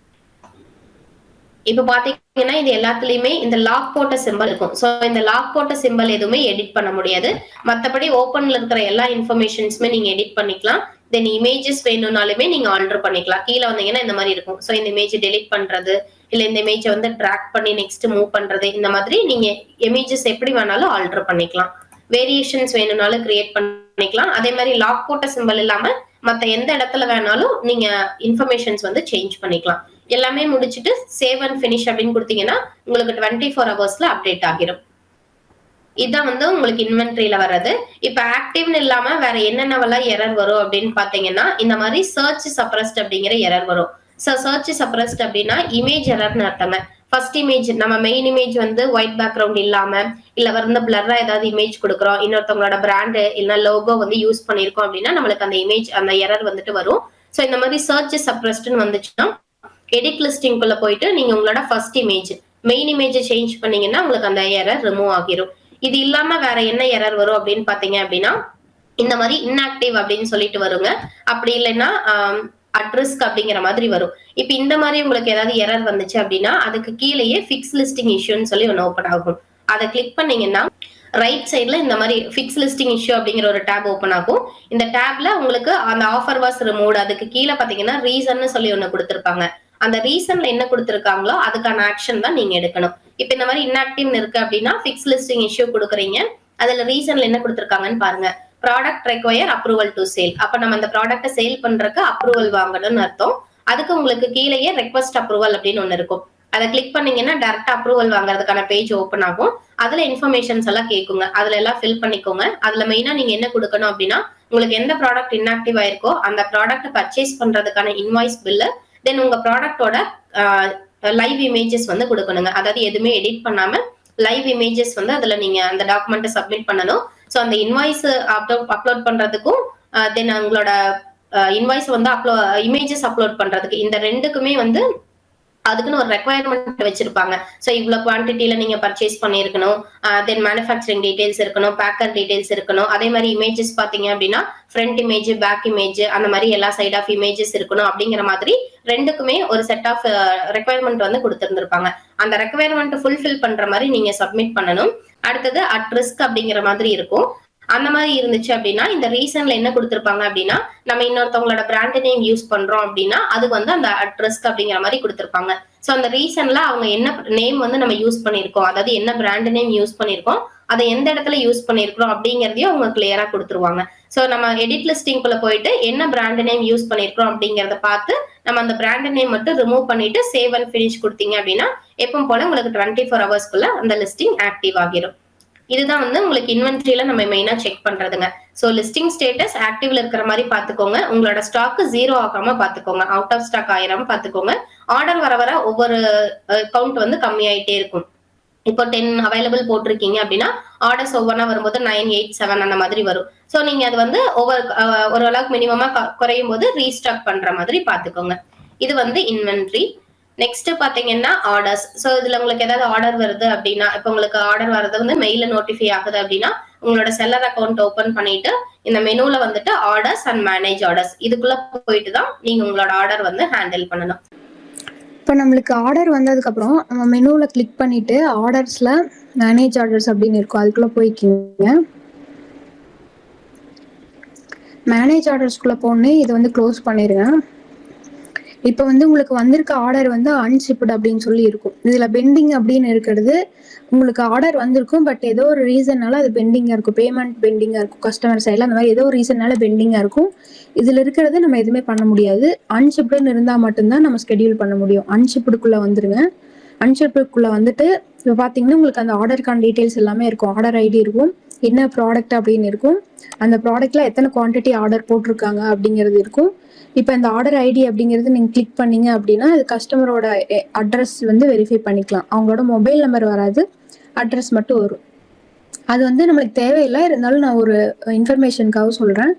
இப்ப பாத்தீங்கன்னா இது எல்லாத்துலயுமே இந்த லாக் போட்ட சிம்பல் இருக்கும். சோ இந்த லாக் போட்ட சிம்பல் எதுவுமே எடிட் பண்ண முடியாது. மத்தபடி ஓபன்ல இருக்கிற எல்லா இன்ஃபர்மேஷன்ஸுமே நீங்க எடிட் பண்ணிக்கலாம். தென் இமேஜஸ் வேணும்னாலுமே நீங்க ஆல்டர் பண்ணிக்கலாம். கீழே வந்தீங்கன்னா இந்த மாதிரி இருக்கும். சோ இந்த இமேஜ் டெலிட் பண்றது, இல்ல இந்த இமேஜ் வந்து டிராக் பண்ணி நெக்ஸ்ட் மூவ் பண்றது, இந்த மாதிரி நீங்க இமேஜஸ் எப்படி வேணாலும் ஆல்டர் பண்ணிக்கலாம். வேரியேஷன்ஸ் வேணும்னாலும் கிரியேட் பண்ணிக்கலாம். அதே மாதிரி லாக் போட்ட சிம்பல் இல்லாம மத்த எந்த இடத்துல வேணாலும் நீங்க இன்ஃபர்மேஷன்ஸ் வந்து சேஞ்ச் பண்ணிக்கலாம். எல்லாமே முடிச்சிட்டு சேவ் அண்ட் பினிஷ் அப்படின்னு கொடுத்தீங்கன்னா உங்களுக்கு 24 ஹவர்ஸ்ல அப்டேட் ஆகிரும். இதான் வந்து உங்களுக்கு இன்வென்ட்ரியில வர்றது. இப்ப ஆக்டிவ்னு இல்லாம வேற என்னென்னவெல்லாம் எரர் வரும் அப்படின்னு பாத்தீங்கன்னா இந்த மாதிரி சர்ச் சப்ரஸ்ட் அப்படிங்கிற எரர் வரும். சர்ச் சப்ரஸ்ட் அப்படின்னா இமேஜ் எரர்னு அர்த்தங்க. ஃபர்ஸ்ட் இமேஜ் நம்ம மெயின் இமேஜ் வந்து ஒயிட் பேக்ரவுண்ட் இல்லாம இல்ல வந்து பிளர்ரா ஏதாவது இமேஜ் கொடுக்குறோம், இன்னொருத்தவங்களோட பிராண்டு இல்ல லோகோ வந்து யூஸ் பண்ணிருக்கோம் அப்படின்னா நம்மளுக்கு அந்த இமேஜ் அந்த எரர் வந்துட்டு வரும். சோ இந்த மாதிரி சர்ச் சப்ரஸ்ட்னு வந்துச்சுன்னா எடிட் லிஸ்டிங் குள்ள போயிட்டு நீங்க உங்களோட first image main image change பண்ணீங்கன்னா உங்களுக்கு அந்த எரர் ரிமூவ் ஆகிரும். இது இல்லாம வேற என்ன எரர் வரும் அப்படின்னு பாத்தீங்க அப்படின்னா இந்த மாதிரி இன்ஆக்டிவ் அப்படின்னு சொல்லிட்டு வருங்க. அப்படி இல்லைன்னா அட்ரிஸ்க் அப்படிங்கிற மாதிரி வரும். இப்ப இந்த மாதிரி உங்களுக்கு ஏதாவது எரர் வந்துச்சு அப்படின்னா அதுக்கு கீழேயே ஃபிக்ஸ் லிஸ்டிங் இஷ்யூன்னு சொல்லி ஒன்று ஓப்பன் ஆகும். அதை கிளிக் பண்ணீங்கன்னா ரைட் சைட்ல இந்த மாதிரி ஃபிக்ஸ் லிஸ்டிங் இஷ்யூ அப்படிங்கிற ஒரு டேப் ஓப்பன் ஆகும். இந்த டேப்ல உங்களுக்கு அந்த ஆஃபர் வாஸ் ரிமூவ்ட் அதுக்கு கீழே பாத்தீங்கன்னா ரீசன் சொல்லி ஒண்ணு கொடுத்திருப்பாங்க. அந்த ரீசன்ல என்ன கொடுத்திருக்காங்களோ அதுக்கான ஆக்ஷன் தான் நீங்க எடுக்கணும். இப்ப இந்த மாதிரி இன்ஆக்டிவ் இருக்கு அப்படின்னா ஃபிக்ஸ் லிஸ்டிங் இஷ்யூ கொடுக்குறீங்க. அதுல ரீசன்ல என்ன கொடுத்திருக்காங்கன்னு பாருங்க. Product require approval to sale. அப்ப நம்ம அந்த ப்ராடக்ட்டை சேல் பண்றதுக்கு அப்ரூவல் வாங்கணும்னு அர்த்தம். அதுக்கு உங்களுக்கு கீழேயே ரெக்வஸ்ட் அப்ரூவல் அப்படின்னு ஒண்ணு இருக்கும். அதை கிளிக் பண்ணீங்கன்னா டைரக்டா அப்ரூவல் வாங்குறதுக்கான பேஜ் ஓப்பன் ஆகும். அதுல இன்ஃபர்மேஷன்ஸ் எல்லாம் கேட்குங்க. அதுல எல்லாம் ஃபில் பண்ணிக்கோங்க. அதுல மெயினா நீங்க என்ன கொடுக்கணும் அப்படின்னா உங்களுக்கு எந்த ப்ராடக்ட் இன்ஆக்டிவ் ஆயிருக்கோ அந்த ப்ராடக்ட் பர்ச்சேஸ் பண்றதுக்கான இன்வாய்ஸ் பில்லு, தென் உங்க ப்ராடக்டோட லைவ் இமேஜஸ் வந்து கொடுக்கணுங்க. அதாவது எதுவுமே எடிட் பண்ணாம லைவ் இமேஜஸ் வந்து அதுல நீங்க அந்த டாக்குமெண்ட் சப்மிட் பண்ணணும். சோ அந்த இன்வாய்ஸ் அப்லோட் பண்றதுக்கும் தென் உங்களோட இன்வாய்ஸ் வந்து இமேஜஸ் அப்லோட் பண்றதுக்கு இந்த ரெண்டுக்குமே வந்து அதுக்குன்னு ஒரு ரெக்வயர்மெண்ட் வச்சிருப்பாங்க. சோ இவ்வளவு குவான்டிட்டியில நீங்க பர்ச்சேஸ் பண்ணிருக்கணும், தென் மேனுஃபேக்சரிங் டீடைல்ஸ் இருக்கணும், பேக்கர் டீடைல்ஸ் இருக்கணும். அதே மாதிரி இமேஜஸ் பாத்தீங்க அப்படின்னா ஃப்ரண்ட் இமேஜ், பேக் இமேஜ் அந்த மாதிரி எல்லா சைட் ஆஃப் இமேஜஸ் இருக்கணும். அப்படிங்கிற மாதிரி ரெண்டுக்குமே ஒரு செட் ஆஃப் ரெக்வயர்மெண்ட் வந்து கொடுத்திருந்திருப்பாங்க. அந்த ரெக்வயர்மெண்ட் ஃபுல்ஃபில் பண்ற மாதிரி நீங்க சப்மிட் பண்ணணும். அடுத்தது அட் ரிஸ்க் அப்படிங்கிற மாதிரி இருக்கும். அந்த மாதிரி இருந்துச்சு அப்படின்னா இந்த ரீசன்ல என்ன கொடுத்திருப்பாங்க அப்படின்னா நம்ம இன்னொருத்தவங்களோட பிராண்ட் நேம் யூஸ் பண்றோம் அப்படின்னா அது வந்து அந்த அட்ரஸ்க் அப்படிங்கிற மாதிரி கொடுத்திருப்பாங்க. சோ அந்த ரீசன்ல அவங்க என்ன நேம் வந்து நம்ம யூஸ் பண்ணிருக்கோம், அதாவது என்ன பிராண்ட் நேம் யூஸ் பண்ணிருக்கோம், அதை எந்த இடத்துல யூஸ் பண்ணிருக்கோம் அப்படிங்கறதையும் அவங்க கிளியரா கொடுத்துருவாங்க. சோ நம்ம எடிட் லிஸ்டிங் குள்ள போயிட்டு என்ன பிராண்ட் நேம் யூஸ் பண்ணிருக்கோம் அப்படிங்கறத பார்த்து நம்ம அந்த பிராண்ட் நேம் மட்டும் ரிமூவ் பண்ணிட்டு சேவ் அண்ட் பினிஷ் கொடுத்தீங்க அப்படின்னா எப்பவும் போல உங்களுக்கு 24 ஹவர்ஸ்க்குள்ள அந்த லிஸ்டிங் ஆக்டிவ் ஆகிரும். இதுதான் வந்து உங்களுக்கு இன்வென்ட்ரியில நம்ம மெயினா செக் பண்றதுங்க. சோ லிஸ்டிங் ஸ்டேட்டஸ் ஆக்டிவ்ல இருக்கிற மாதிரி பாத்துக்கோங்க. உங்களோட ஸ்டாக் 0 ஆகாம பாத்துக்கோங்க. அவுட் ஆஃப் ஸ்டாக் ஆயிராம பாத்துக்கோங்க. ஆர்டர் வர வர ஒவ்வொரு கவுண்ட் வந்து கம்மியாயிட்டே இருக்கும். இப்போ 10 அவைலபிள் போட்டிருக்கீங்க அப்படின்னா ஆர்டர்ஸ் ஒவ்வொன்றா வரும்போது 9, 8, 7 அந்த மாதிரி வரும். ஸோ நீங்க அது வந்து ஓரளவுக்கு மினிமமா குறையும் போது ரீஸ்டாக் பண்ற மாதிரி பாத்துக்கோங்க. இது வந்து இன்வென்ட்ரி. நெக்ஸ்ட் பாத்தீங்கன்னா ஆர்டர்ஸ். ஸோ இதுல உங்களுக்கு ஏதாவது ஆர்டர் வருது அப்படின்னா, இப்போ உங்களுக்கு ஆர்டர் வர்றது வந்து மெயில நோட்டிஃபை ஆகுது அப்படின்னா உங்களோட செல்லர் அக்கௌண்ட் ஓபன் பண்ணிட்டு இந்த மெனுல வந்துட்டு ஆர்டர்ஸ் அண்ட் மேனேஜ் ஆர்டர்ஸ் இதுக்குள்ள போயிட்டு தான் நீங்க உங்களோட ஆர்டர் வந்து ஹேண்டில் பண்ணணும். இப்போ நம்மளுக்கு ஆர்டர் வந்ததுக்கப்புறம் நம்ம மெனுவில் கிளிக் பண்ணிவிட்டு ஆர்டர்ஸில் மேனேஜ் ஆர்டர்ஸ் அப்படின்னு இருக்கும், அதுக்குள்ளே போய்க்கிங்க. மேனேஜ் ஆர்டர்ஸ்குள்ளே போன்னு இதை வந்து க்ளோஸ் பண்ணிடுங்க. இப்போ வந்து உங்களுக்கு வந்திருக்க ஆர்டர் வந்து அன்ஷிப்டு அப்படின்னு சொல்லி இருக்கும். இதில் பெண்டிங் அப்படின்னு இருக்கிறது உங்களுக்கு ஆர்டர் வந்திருக்கும், பட் ஏதோ ஒரு ரீசன்னால அது பெண்டிங்காக இருக்கும். பேமெண்ட் பெண்டிங்காக இருக்கும், கஸ்டமர் சைடில் அந்த மாதிரி ஏதோ ஒரு ரீசன்னால பெண்டிங்காக இருக்கும். இதில் இருக்கிறது நம்ம எதுவுமே பண்ண முடியாது. அன்ஷிப்டுன்னு இருந்தால் மட்டும்தான் நம்ம ஸ்கெடியூல் பண்ண முடியும். அன்ஷிப்டுக்குள்ளே வந்துருங்க. அன்ஷிப்டுக்குள்ளே வந்துட்டு இப்போ பார்த்தீங்கன்னா உங்களுக்கு அந்த ஆர்டருக்கான டீட்டெயில்ஸ் எல்லாமே இருக்கும். ஆர்டர் ஐடி இருக்கும், என்ன ப்ராடக்ட் அப்படின்னு இருக்கும், அந்த ப்ராடக்ட்ல எத்தனை குவான்டிட்டி ஆர்டர் போட்டிருக்காங்க அப்படிங்கிறது இருக்கும். இப்போ இந்த ஆர்டர் ஐடி அப்படிங்கிறது நீங்கள் கிளிக் பண்ணீங்க அப்படின்னா அது கஸ்டமரோட அட்ரஸ் வந்து வெரிஃபை பண்ணிக்கலாம். அவங்களோட மொபைல் நம்பர் வராது, அட்ரஸ் மட்டும் வரும். அது வந்து நம்மளுக்கு தேவையில்லை, இருந்தாலும் நான் ஒரு இன்ஃபர்மேஷனுக்காக சொல்கிறேன்.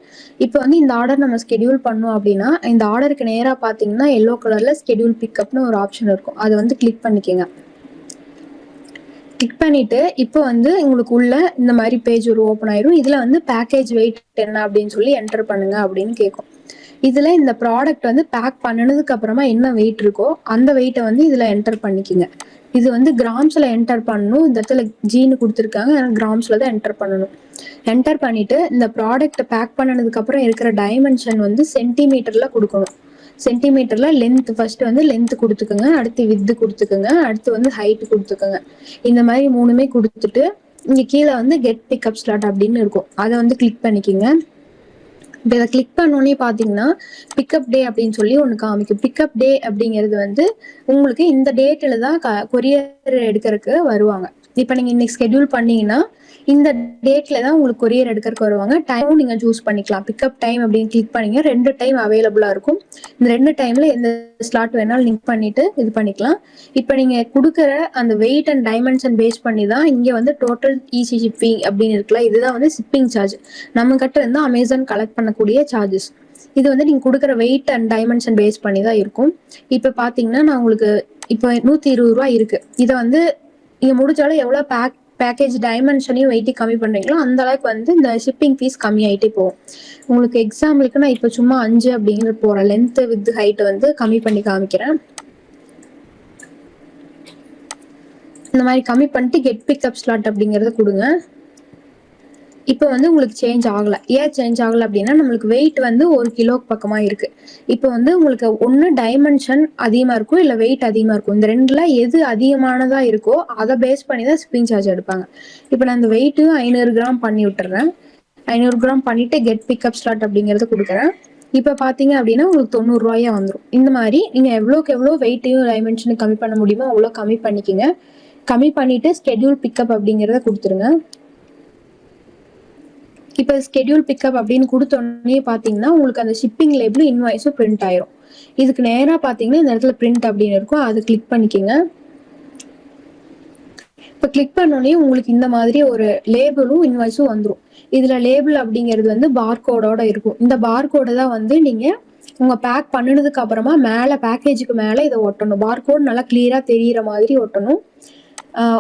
இப்போ வந்து இந்த ஆர்டர் நம்ம ஸ்கெடியூல் பண்ணோம் அப்படின்னா இந்த ஆர்டருக்கு நேராக பார்த்தீங்கன்னா எல்லோ கலரில் ஸ்கெடியூல் பிக்கப்னு ஒரு ஆப்ஷன் இருக்கும், அதை வந்து கிளிக் பண்ணிக்கோங்க. கிளிக் பண்ணிட்டு இப்போ வந்து உங்களுக்கு உள்ள இந்த மாதிரி பேஜ் ஒரு ஓப்பன் ஆயிரும். இதில் வந்து பேக்கேஜ் வெயிட் என்ன அப்படின்னு சொல்லி என்டர் பண்ணுங்க அப்படின்னு கேட்கும். இதில் இந்த ப்ராடக்ட் வந்து பேக் பண்ணினதுக்கு அப்புறமா என்ன வெயிட் இருக்கோ அந்த வெயிட்டை வந்து இதில் என்டர் பண்ணிக்கோங்க. இது வந்து கிராம்ஸில் என்டர் பண்ணணும். இந்த இடத்துல ஜீனு கொடுத்துருக்காங்க, கிராம்ஸில் தான் என்டர் பண்ணணும். என்டர் பண்ணிவிட்டு இந்த ப்ராடக்ட்டை பேக் பண்ணினதுக்கப்புறம் இருக்கிற டைமென்ஷன் வந்து சென்டிமீட்டரில் கொடுக்கணும். சென்டிமீட்டரில் லென்த் ஃபர்ஸ்ட் வந்து லென்த் கொடுத்துக்கோங்க, அடுத்து வித்து கொடுத்துக்கோங்க, அடுத்து வந்து ஹைட் கொடுத்துக்கோங்க. இந்த மாதிரி மூணுமே கொடுத்துட்டு இங்கே கீழே வந்து கெட் பிக்கப் ஸ்லாட் அப்படின்னு இருக்கும், அதை வந்து கிளிக் பண்ணிக்கோங்க. இப்போ இதை கிளிக் பண்ணோன்னே பார்த்தீங்கன்னா பிக்கப் டே அப்படின்னு சொல்லி ஒன்று காமிக்கும். பிக்கப் டே அப்படிங்கிறது வந்து உங்களுக்கு இந்த டேட்டில் தான் கொரியர் எடுக்கிறதுக்கு வருவாங்க. இப்போ நீங்கள் இன்னைக்கு ஸ்கெடியூல் பண்ணீங்கன்னா இந்த டேட்டில் தான் உங்களுக்கு கொரியர் எடுக்கிறதுக்கு வருவாங்க. டைமும் நீங்கள் சூஸ் பண்ணிக்கலாம். பிக்கப் டைம் அப்படின்னு கிளிக் பண்ணீங்க, 2 டைம் அவைலபிளாக இருக்கும். இந்த 2 டைமில் எந்த ஸ்லாட் வேணாலும் லிங்க் பண்ணிட்டு இது பண்ணிக்கலாம். இப்போ நீங்கள் கொடுக்குற அந்த வெயிட் அண்ட் டைமென்ஷன் பேஸ் பண்ணி தான் இங்கே வந்து டோட்டல் ஈஸி ஷிப்பிங் அப்படின்னு இருக்குல்ல, இதுதான் வந்து ஷிப்பிங் சார்ஜ். நம்ம கிட்ட இருந்து அமேசான் கலெக்ட் பண்ணக்கூடிய சார்ஜஸ். இது வந்து நீங்கள் கொடுக்குற வெயிட் அண்ட் டைமென்ஷன் பேஸ் பண்ணி தான் இருக்கும். இப்போ பார்த்தீங்கன்னா நான் உங்களுக்கு இப்போ 120 ரூபா இருக்குது. இதை வந்து நீங்கள் முடிஞ்சாலும் எவ்வளோ பேக்கேஜ் டைமென்ஷனையும் வெயிட்டையும் கம்மி பண்ணுறீங்களோ அந்த அளவுக்கு வந்து இந்த ஷிப்பிங் ஃபீஸ் கம்மியாயிட்டே போகும். உங்களுக்கு எக்ஸாம்பிளுக்கு நான் இப்போ சும்மா 5 அப்படிங்கிற போகிறேன். லென்த்து வித் ஹைட் வந்து கம்மி பண்ணி காமிக்கிறேன். இந்த மாதிரி கம்மி பண்ணிட்டு கெட் பிக்கப் ஸ்லாட் அப்படிங்கிறத கொடுங்க. இப்போ வந்து உங்களுக்கு சேஞ்ச் ஆகலை. ஏன் சேஞ்ச் ஆகலை அப்படின்னா நம்மளுக்கு வெயிட் வந்து 1 கிலோக்கு பக்கமாக இருக்குது. இப்போ வந்து உங்களுக்கு ஒன்று டைமென்ஷன் அதிகமாக இருக்கும், இல்லை வெயிட் அதிகமாக இருக்கும். இந்த ரெண்டில் எது அதிகமானதாக இருக்கோ அதை பேஸ் பண்ணி தான் ஷிப்பிங் சார்ஜ் எடுப்பாங்க. இப்போ நான் இந்த வெயிட்டும் 500 கிராம் பண்ணி விட்டுறேன். 500 கிராம் பண்ணிவிட்டு கெட் பிக்கப் ஸ்லாட் அப்படிங்கிறத கொடுக்குறேன். இப்போ பார்த்தீங்க அப்படின்னா உங்களுக்கு 90 ரூபாயா வந்துடும். இந்த மாதிரி நீங்கள் எவ்வளோக்கு எவ்வளோ வெயிட்டையும் டைமென்ஷனும் கம்மி பண்ண முடியுமோ அவ்வளோ கம்மி பண்ணிக்கோங்க. கம்மி பண்ணிவிட்டு ஸ்கெடியூல் பிக்கப் அப்படிங்கிறத கொடுத்துருங்க. இப்போ ஸ்கெடியூல் பிக்கப் அப்படின்னு கொடுத்தோடனே பார்த்தீங்கன்னா உங்களுக்கு அந்த ஷிப்பிங் லேபிள் இன்வாய்ஸும் பிரிண்ட் ஆயிரும். இதுக்கு நேராக பார்த்தீங்கன்னா இந்த இடத்துல பிரிண்ட் அப்படின்னு இருக்கும், அதை கிளிக் பண்ணிக்கோங்க. இப்போ கிளிக் பண்ணோடனே உங்களுக்கு இந்த மாதிரி ஒரு லேபிளும் இன்வாய்ஸும் வந்துடும். இதில் லேபிள் அப்படிங்கிறது வந்து பார்கோடோட இருக்கும். இந்த பார்கோடை தான் வந்து நீங்கள் உங்கள் பேக் பண்ணினதுக்கு அப்புறமா மேலே பேக்கேஜுக்கு மேலே இதை ஒட்டணும். பார்கோட் நல்லா கிளியராக தெரிகிற மாதிரி ஒட்டணும்.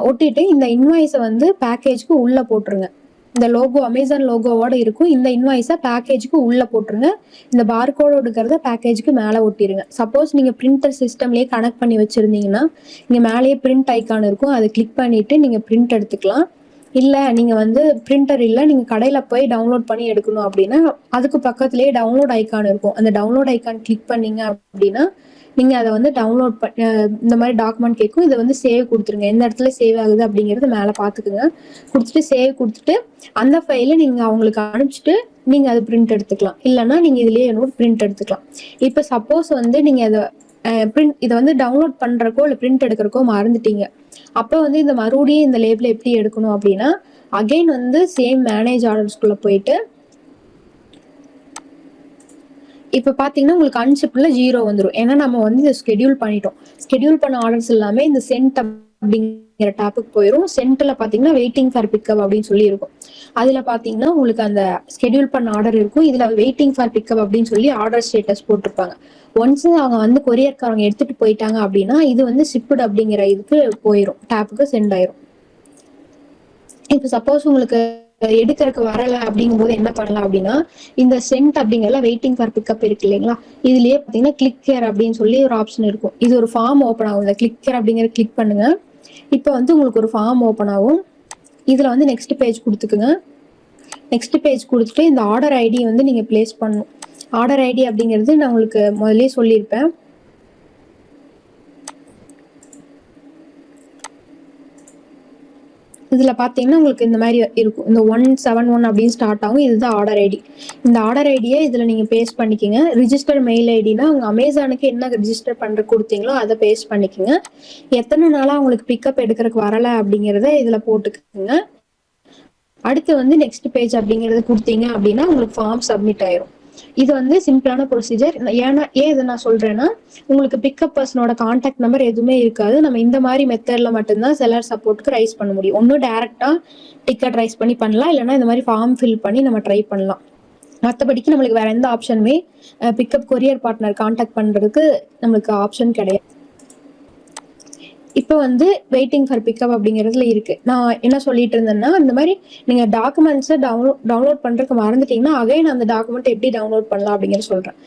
ஒட்டிட்டு இந்த இன்வாய்ஸை வந்து பேக்கேஜுக்கு உள்ளே போட்டுருங்க. இந்த லோகோ அமேசான் லோகோவோட இருக்கும். இந்த இன்வாய்ஸை பேக்கேஜுக்கு உள்ளே போட்டுருங்க. இந்த பார்கோடு இருக்கிறத பேக்கேஜுக்கு மேலே ஒட்டிடுங்க. சப்போஸ் நீங்கள் பிரிண்டர் சிஸ்டம்லேயே கனெக்ட் பண்ணி வச்சுருந்தீங்கன்னா இங்கே மேலேயே பிரிண்ட் ஐக்கான் இருக்கும், அதை கிளிக் பண்ணிவிட்டு நீங்கள் பிரிண்ட் எடுத்துக்கலாம். இல்லை நீங்கள் வந்து பிரிண்டர் இல்லை, நீங்கள் கடையில் போய் டவுன்லோட் பண்ணி எடுக்கணும் அப்படின்னா அதுக்கு பக்கத்துலேயே டவுன்லோட் ஐக்கான் இருக்கும். அந்த டவுன்லோட் ஐக்கான் கிளிக் பண்ணீங்க அப்படின்னா நீங்கள் அதை வந்து டவுன்லோட் இந்த மாதிரி டாக்குமெண்ட் கேட்கும். இதை வந்து சேவ் கொடுத்துருங்க. எந்த இடத்துல சேவ் ஆகுது அப்படிங்கிறது மேலே பார்த்துக்குங்க. கொடுத்துட்டு சேவ் கொடுத்துட்டு அந்த ஃபைலை நீங்கள் அவங்களுக்கு அனுப்பிச்சிட்டு நீங்கள் அதை பிரிண்ட் எடுத்துக்கலாம். இல்லைன்னா நீங்கள் இதுலேயே என்னோட பிரிண்ட் எடுத்துக்கலாம். இப்போ சப்போஸ் வந்து நீங்கள் அதை இதை வந்து டவுன்லோட் பண்ணுறக்கோ இல்லை பிரிண்ட் எடுக்கிறக்கோ மறந்துட்டீங்க, அப்போ வந்து இந்த மறுபடியும் இந்த லேபிளை எப்படி எடுக்கணும் அப்படின்னா அகைன் வந்து சேம் மேனேஜ் ஆர்டர்ஸ்குள்ளே போயிட்டு இப்போ பார்த்தீங்கன்னா உங்களுக்கு அன்ஷிப்டில் 0 வந்துடும். ஏன்னா நம்ம வந்து இதை ஸ்கெடியூல் பண்ணிட்டோம். ஸ்கெடியூல் பண்ண ஆர்டர்ஸ் எல்லாமே இந்த சென்ட் அப்படிங்கிற டாபிக் போயிடும். சென்டர்ல பாத்தீங்கன்னா வெயிட்டிங் ஃபார் பிக்கப் அப்படின்னு சொல்லி இருக்கும். அதுல பாத்தீங்கன்னா உங்களுக்கு அந்த ஸ்கெடியூல் பண்ண ஆர்டர் இருக்கும். இதுல வெயிட்டிங் ஃபார் பிக்கப் அப்படின்னு சொல்லி ஆர்டர் ஸ்டேட்டஸ் போட்டிருப்பாங்க. ஒன்ஸ் அவங்க வந்து கொரியர்காரங்க எடுத்துட்டு போயிட்டாங்க அப்படின்னா இது வந்து ஷிப்டு அப்படிங்கிற இதுக்கு போயிடும், டேப்புக்கு சென்ட் ஆயிரும். இப்ப சப்போஸ் உங்களுக்கு எடுக்கிறதுக்கு வரல அப்படிங்கும் போது என்ன பண்ணலாம் அப்படின்னா, இந்த சென்ட் அப்படிங்கறதுல வெயிட்டிங் ஃபார் பிக்கப் இருக்கு இல்லைங்களா, இதுலயே பாத்தீங்கன்னா கிளிக் கேர் அப்படின்னு சொல்லி ஒரு ஆப்ஷன் இருக்கும். இது ஒரு ஃபார்ம் ஓப்பன் ஆகும். இந்த கிளிக் கேர் அப்படிங்கறத கிளிக் பண்ணுங்க. இப்ப வந்து உங்களுக்கு ஒரு ஃபார்ம் ஓப்பன் ஆகும். இதுல வந்து நெக்ஸ்ட் பேஜ் கொடுத்துக்குங்க. நெக்ஸ்ட் பேஜ் கொடுத்துட்டு இந்த ஆர்டர் ஐடி வந்து நீங்க பிளேஸ் பண்ணணும். ஆர்டர் ஐடி அப்படிங்கிறது நான் உங்களுக்கு முதல்லயே சொல்லியிருப்பேன். இதுல பாத்தீங்கன்னா உங்களுக்கு இந்த மாதிரி இருக்கும். இந்த 171 அப்படின்னு ஸ்டார்ட் ஆகும். இதுதான் ஆர்டர் ஐடி. இந்த ஆர்டர் ஐடியை இதுல நீங்க பேஸ்ட் பண்ணிக்கங்க. ரிஜிஸ்டர் மெயில் ஐடினா உங்க அமேசானுக்கு என்ன ரிஜிஸ்டர் பண்ற கொடுத்தீங்களோ அதை பேஸ்ட் பண்ணிக்கங்க. எத்தனை நாளா உங்களுக்கு பிக்கப் எடுக்கிறதுக்கு வரல அப்படிங்கறத இதுல போட்டுக்கோங்க. அடுத்து வந்து நெக்ஸ்ட் பேஜ் அப்படிங்கறது கொடுத்தீங்க அப்படின்னா உங்களுக்கு ஃபார்ம் சப்மிட் ஆயிரும். இது வந்து சிம்பிளான ப்ரொசீஜர். ஏன் இதை நான் சொல்றேன்னா, உங்களுக்கு பிக்கப் பர்சனோட கான்டாக்ட் நம்பர் எதுவுமே இருக்காது. நம்ம இந்த மாதிரி மெத்தட்ல மட்டும்தான் செல்லர் சப்போர்ட்டுக்கு ரைஸ் பண்ண முடியும். ஒன்னும் டைரக்டா டிக்கெட் ரைஸ் பண்ணி பண்ணலாம், இல்லைன்னா இந்த மாதிரி ஃபார்ம் ஃபில் பண்ணி நம்ம ட்ரை பண்ணலாம். மற்றபடிக்கு நம்மளுக்கு வேற எந்த ஆப்ஷனுமே பிக்கப் கொரியர் பார்ட்னர் கான்டாக்ட் பண்றதுக்கு நம்மளுக்கு ஆப்ஷன் கிடையாது. இப்போ வந்து வெயிட்டிங் ஃபார் பிக்கப் அப்படிங்கிறதுல இருக்கு. நான் என்ன சொல்லிட்டு இருந்தேன்னா, இந்த மாதிரி நீங்க டாக்குமெண்ட்ஸை டவுன்லோட் பண்றதுக்கு மறந்துட்டீங்கன்னா அகைன் அந்த டாக்குமெண்ட் எப்படி டவுன்லோட் பண்ணலாம் அப்படிங்கிற சொல்றேன்.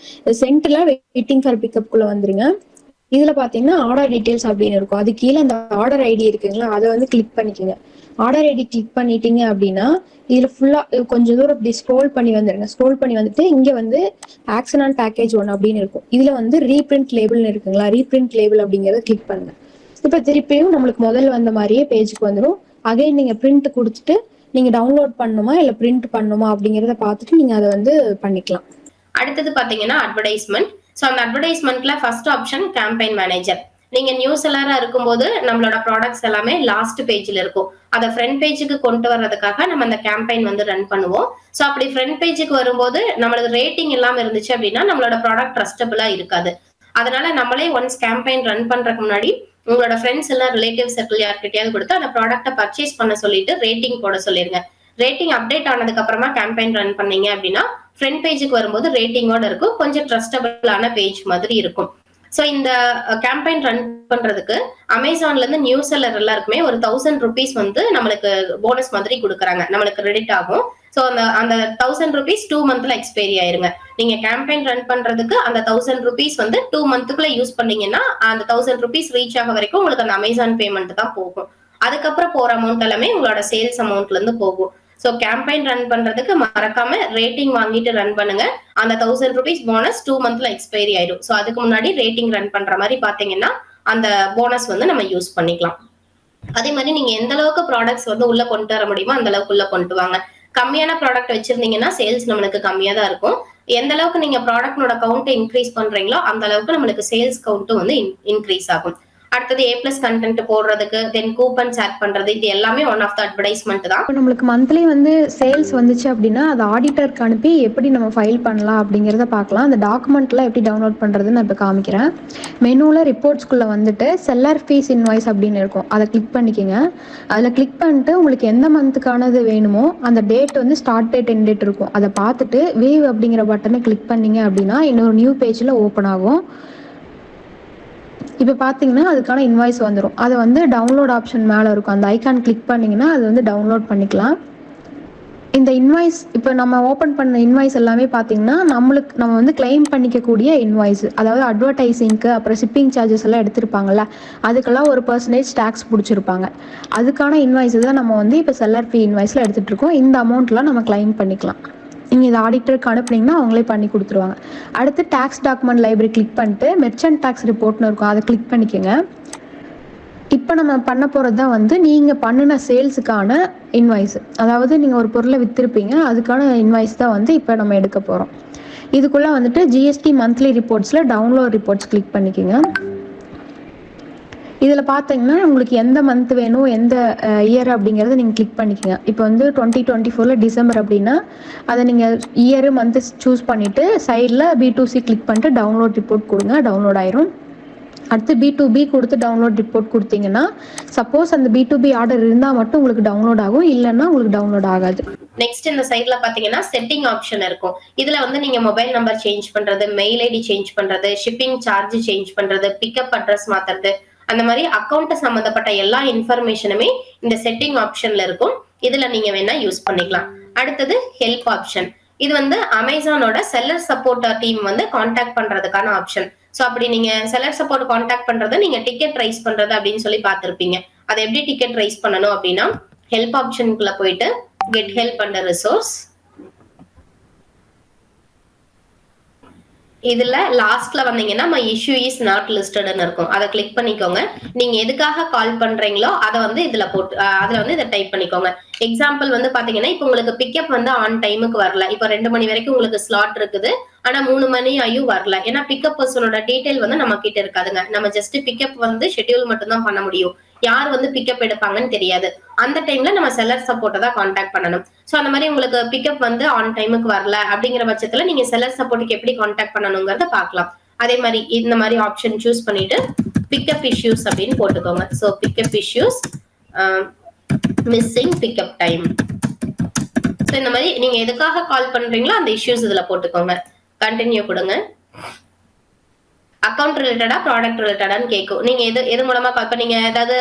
சென்டர்ல வெயிட்டிங் ஃபார் பிக்கப் குள்ள வந்துருங்க. இதுல பாத்தீங்கன்னா ஆர்டர் டீடைல்ஸ் அப்படின்னு இருக்கும். அது கீழே அந்த ஆர்டர் ஐடி இருக்குங்களா, அதை வந்து கிளிக் பண்ணிக்கோங்க. ஆர்டர் ஐடி கிளிக் பண்ணிட்டீங்க அப்படின்னா இதுல ஃபுல்லா கொஞ்சம் தூரம் இப்படி ஸ்க்ரோல் பண்ணி வந்துருங்க. ஸ்க்ரோல் பண்ணி வந்துட்டு இங்க வந்து ஆக்ஷன் ஆன் பேக்கேஜ் 1 அப்படின்னு இருக்கும். இதுல வந்து ரீபிரிண்ட் லேபிள்னு இருக்குங்களா, ரீபிரிண்ட் லேபிள் அப்படிங்கறத கிளிக் பண்ணுங்க. இப்ப திருப்பியும் நம்மளுக்கு முதல்ல வந்த மாதிரியே பேஜுக்கு வந்துடும். அகைன் நீங்க பிரிண்ட் கொடுத்துட்டு நீங்க டவுன்லோட் பண்ணுமா இல்ல பிரிண்ட் பண்ணுமா அப்படிங்கறத பார்த்துட்டு நீங்க அதை வந்து பண்ணிக்கலாம். அடுத்தது பாத்தீங்கன்னா அட்வர்டைஸ்மெண்ட். ஸோ அந்த அட்வர்டைஸ்மெண்ட்ல ஃபர்ஸ்ட் ஆப்ஷன் கேம்பெயின் மேனேஜர். நீங்க நியூ செல்லரா இருக்கும்போது நம்மளோட ப்ராடக்ட்ஸ் எல்லாமே லாஸ்ட் பேஜ்ல இருக்கும். அதை ஃப்ரண்ட் பேஜுக்கு கொண்டு வர்றதுக்காக நம்ம அந்த கேம்பெயின் வந்து ரன் பண்ணுவோம். ஸோ அப்படி ஃப்ரண்ட் பேஜுக்கு வரும்போது நம்மளுக்கு ரேட்டிங் இல்லாம இருந்துச்சு அப்படின்னா நம்மளோட ப்ராடக்ட் ட்ரஸ்டபிளா இருக்காது. அதனால நம்மளே ஒன்ஸ் கேம்பெயின் ரன் பண்றதுக்கு முன்னாடி உங்களோட ஃப்ரெண்ட்ஸ் எல்லாம் ரிலேட்டிவ் சர்க்கிள் யார்கிட்டயாவது கொடுத்து அந்த ப்ராடக்ட்டை பர்ச்சேஸ் பண்ண சொல்லிட்டு ரேட்டிங் போட சொல்லிருங்க. ரேட்டிங் அப்டேட் ஆனதுக்கு அப்புறமா கேம்பெயின் ரன் பண்ணீங்க அப்படின்னா ஃப்ரண்ட் பேஜுக்கு வரும்போது ரேட்டிங்கோட இருக்கும், கொஞ்சம் ட்ரஸ்டபிளான பேஜ் மாதிரி இருக்கும். ஸோ இந்த கேம்பெயின் ரன் பண்றதுக்கு அமேசான்ல இருந்து நியூ செல்லர் எல்லாருக்குமே ஒரு 1000 rupees வந்து நம்மளுக்கு போனஸ் மாதிரி கொடுக்குறாங்க, நம்மளுக்கு கிரெடிட் ஆகும். ஸோ அந்த 1000 rupees 2 monthல எக்ஸ்பைரி ஆயிருங்க. நீங்க கேம்பெயின் ரன் பண்றதுக்கு அந்த 1000 rupees வந்து 2 monthக்குள்ள யூஸ் பண்ணீங்கன்னா அந்த 1000 rupees ரீச் ஆக வரைக்கும் உங்களுக்கு அந்த அமேசான் பேமெண்ட் தான் போகும். அதுக்கப்புறம் போற அமௌண்ட் எல்லாமே உங்களோட சேல்ஸ் அமௌண்ட்ல இருந்து போகும். ஸோ கேம்பெயின் ரன் பண்றதுக்கு மறக்காம ரேட்டிங் வாங்கிட்டு ரன் பண்ணுங்க. அந்த 1000 rupees போனஸ் 2 monthல எக்ஸ்பைரி ஆயிடும். ஸோ அதுக்கு முன்னாடி ரேட்டிங் ரன் பண்ற மாதிரி பாத்தீங்கன்னா அந்த போனஸ் வந்து நம்ம யூஸ் பண்ணிக்கலாம். அதே மாதிரி நீங்க எந்த அளவுக்கு ப்ராடக்ட்ஸ் வந்து உள்ள கொண்டு வர முடியுமோ அந்த அளவுக்கு உள்ள கொண்டு வாங்க. கம்மியான ப்ராடக்ட் வச்சிருந்தீங்கன்னா சேல்ஸ் நம்மளுக்கு கம்மியா தான் இருக்கும். எந்த அளவுக்கு நீங்க ப்ராடக்டோட கவுண்ட் இன்க்ரீஸ் பண்றீங்களோ அந்த அளவுக்கு நம்மளுக்கு சேல்ஸ் கவுண்ட் வந்து இன்க்ரீஸ் ஆகும். அடுத்தது A+ கண்டென்ட் போடுறதுக்கு, தென் கூப்பன்ஸ் ஆட் பண்றது, இது எல்லாமே ஒன் ஆஃப் த அட்வர்டைஸ்மெண்ட் தான். இப்போ நம்மளுக்கு மந்த்லி வந்து சேல்ஸ் வந்துச்சு அப்படின்னா அது ஆடிட்டருக்கு அனுப்பி எப்படி நம்ம ஃபைல் பண்ணலாம் அப்படிங்கிறத பார்க்கலாம். அந்த டாக்குமெண்ட்லாம் எப்படி டவுன்லோட் பண்ணுறதுன்னு நான் இப்போ காமிக்கிறேன். மெனுவில் ரிப்போர்ட்ஸ்குள்ளே வந்துட்டு செல்லர் ஃபீஸ் இன்வாய்ஸ் அப்படின்னு இருக்கும், அதை கிளிக் பண்ணிக்கோங்க. அதில் கிளிக் பண்ணிட்டு உங்களுக்கு எந்த மந்த்துக்கானது வேணுமோ அந்த டேட் வந்து ஸ்டார்ட் டேட் எண்ட் டேட் இருக்கும், அதை பார்த்துட்டு வேவ் அப்படிங்கிற பட்டனை கிளிக் பண்ணிங்க அப்படின்னா இன்னொரு நியூ பேஜில் ஓப்பன் ஆகும். இப்போ பார்த்தீங்கன்னா அதுக்கான இன்வாய்ஸ் வந்துடும். அதை வந்து டவுன்லோட் ஆப்ஷன் மேலே இருக்கும், அந்த ஐக்கான் கிளிக் பண்ணிங்கன்னா அது வந்து டவுன்லோட் பண்ணிக்கலாம். இந்த இன்வாய்ஸ் இப்போ நம்ம ஓப்பன் பண்ண இன்வாய்ஸ் எல்லாமே பார்த்தீங்கன்னா நம்ம வந்து கிளைம் பண்ணிக்கக்கூடிய இன்வாய்ஸ், அதாவது அட்வர்டைசிங்க்கு அப்புறம் ஷிப்பிங் சார்ஜஸ் எல்லாம் எடுத்திருப்பாங்கல்ல, அதுக்கெல்லாம் ஒரு % டேக்ஸ் பிடிச்சிருப்பாங்க. அதுக்கான இன்வாய்ஸ் தான் நம்ம வந்து இப்போ செல்லர் ஃபீ இன்வாய்ஸில் எடுத்துகிட்டு இருக்கோம். இந்த அமௌண்ட்லாம் நம்ம கிளைம் பண்ணிக்கலாம். நீங்கள் இதை ஆடிட்டருக்கு அனுப்புனீங்கன்னா அவங்களே பண்ணி கொடுத்துருவாங்க. அடுத்து டேக்ஸ் டாக்குமெண்ட் லைப்ரரி கிளிக் பண்ணிட்டு மெர்ச்சன்ட் டேக்ஸ் ரிப்போர்ட்னு இருக்கும், அதை கிளிக் பண்ணிக்கோங்க. இப்போ நம்ம பண்ண போகிறது தான் வந்து நீங்கள் பண்ணின சேல்ஸுக்கான இன்வாய்ஸ், அதாவது நீங்கள் ஒரு பொருளை விற்றுருப்பீங்க அதுக்கான இன்வாய்ஸ் தான் வந்து இப்போ நம்ம எடுக்க போகிறோம். இதுக்குள்ளே வந்துட்டு GST மந்த்லி ரிப்போர்ட்ஸில் டவுன்லோட் ரிப்போர்ட்ஸ் கிளிக் பண்ணிக்கோங்க. இதில் பார்த்தீங்கன்னா உங்களுக்கு எந்த மந்த் வேணும் எந்த இயர் அப்படிங்கிறத நீங்கள் கிளிக் பண்ணிக்கோங்க. இப்போ வந்து 2024 டிசம்பர் அப்படின்னா அதை நீங்கள் இயரு மந்த்து சூஸ் பண்ணிவிட்டு சைடில் B2C கிளிக் பண்ணிட்டு டவுன்லோட் ரிப்போர்ட் கொடுங்க, டவுன்லோட் ஆயிரும். அடுத்து B2B கொடுத்து டவுன்லோட் ரிப்போர்ட் கொடுத்தீங்கன்னா சப்போஸ் அந்த B2B ஆர்டர் இருந்தால் மட்டும் உங்களுக்கு டவுன்லோட் ஆகும், இல்லைன்னா உங்களுக்கு டவுன்லோட் ஆகாது. நெக்ஸ்ட் இந்த சைட்ல பாத்தீங்கன்னா செட்டிங் ஆப்ஷன் இருக்கும். இதுல வந்து நீங்க மொபைல் நம்பர் சேஞ்ச் பண்றது, மெயில் ஐடி சேஞ்ச் பண்றது, ஷிப்பிங் சார்ஜ் சேஞ்ச் பண்றது, பிக்கப் அட்ரஸ் மாத்துறது, அந்த மாதிரி அக்கௌண்ட் சம்பந்தப்பட்ட எல்லா இன்ஃபர்மேஷனுமே இந்த செட்டிங் ஆப்ஷன்ல இருக்கும். இதுல நீங்க வேணா யூஸ் பண்ணிக்கலாம். அடுத்தது ஹெல்ப் ஆப்ஷன். இது வந்து அமேசானோட செல்லர் சப்போர்ட் டீம் வந்து கான்டாக்ட் பண்றதுக்கான ஆப்ஷன். சோ அப்படி நீங்க செல்லர் சப்போர்ட் கான்டாக்ட் பண்றது, நீங்க டிக்கெட் ரைஸ் பண்றது அப்படின்னு சொல்லி பார்த்திருப்பீங்க. அதை எப்படி டிக்கெட் ரைஸ் பண்ணணும் அப்படின்னா ஹெல்ப் ஆப்ஷனுக்குள்ள போயிட்டு கெட் ஹெல்ப் அண்டர் ரிசோர்ஸ், இதுல லாஸ்ட்ல வந்தீங்கன்னா மை இஷ்யூ இஸ் நாட் லிஸ்டட்னு இருக்கும். அதை கிளிக் பண்ணிக்கோங்க. நீங்க எதுக்காக கால் பண்றீங்களோ அதை வந்து இதுல போட்டு அதுல வந்து இதை டைப் பண்ணிக்கோங்க. எக்ஸாம்பிள் வந்து பாத்தீங்கன்னா இப்போ உங்களுக்கு பிக்கப் வந்து ஆன் டைமுக்கு வரல. இப்போ 2 மணி வரைக்கும் உங்களுக்கு ஸ்லாட் இருக்குது, ஆனா 3 மணி ஆயும் வரல. ஏன்னா பிக்கப் பர்சனோட டீடைல் வந்து நம்ம கிட்ட இருக்காதுங்க. நம்ம ஜஸ்ட் பிக்கப் வந்து ஷெட்யூல் மட்டும் தான் பண்ண முடியும். யார் வந்து பிக்கப் எடுப்பாங்கன்னு தெரியாது. அந்த டைம்ல நம்ம செல்லர் சப்போர்ட்டை தான் கான்டாக்ட் பண்ணணும். சோ அந்த மாதிரி உங்களுக்கு பிக்கப் வந்து ஆன் டைமுக்கு வரல அப்படிங்கிற பட்சத்துல நீங்க செல்லர் சப்போர்ட்டுக்கு எப்படி கான்டாக்ட் பண்ணணுங்கிறத பார்க்கலாம். அதே மாதிரி இந்த மாதிரி ஆப்ஷன் சூஸ் பண்ணிட்டு பிக்கப் இஷ்யூஸ் அப்படின்னு போட்டுக்கோங்க. So pickup issues, missing pickup time. So இந்த மாதிரி நீங்க எதுக்காக கால் பண்றீங்களோ அந்த இஷ்யூஸ் இதுல போட்டுக்கோங்க. கண்டினியூ கொடுங்க. அக்கௌண்ட் ரிலேட்டடா ப்ராடக்ட் ரிலேட்டடான்னு கேட்கும். நீங்க எது மூலமா இப்ப நீங்க ஏதாவது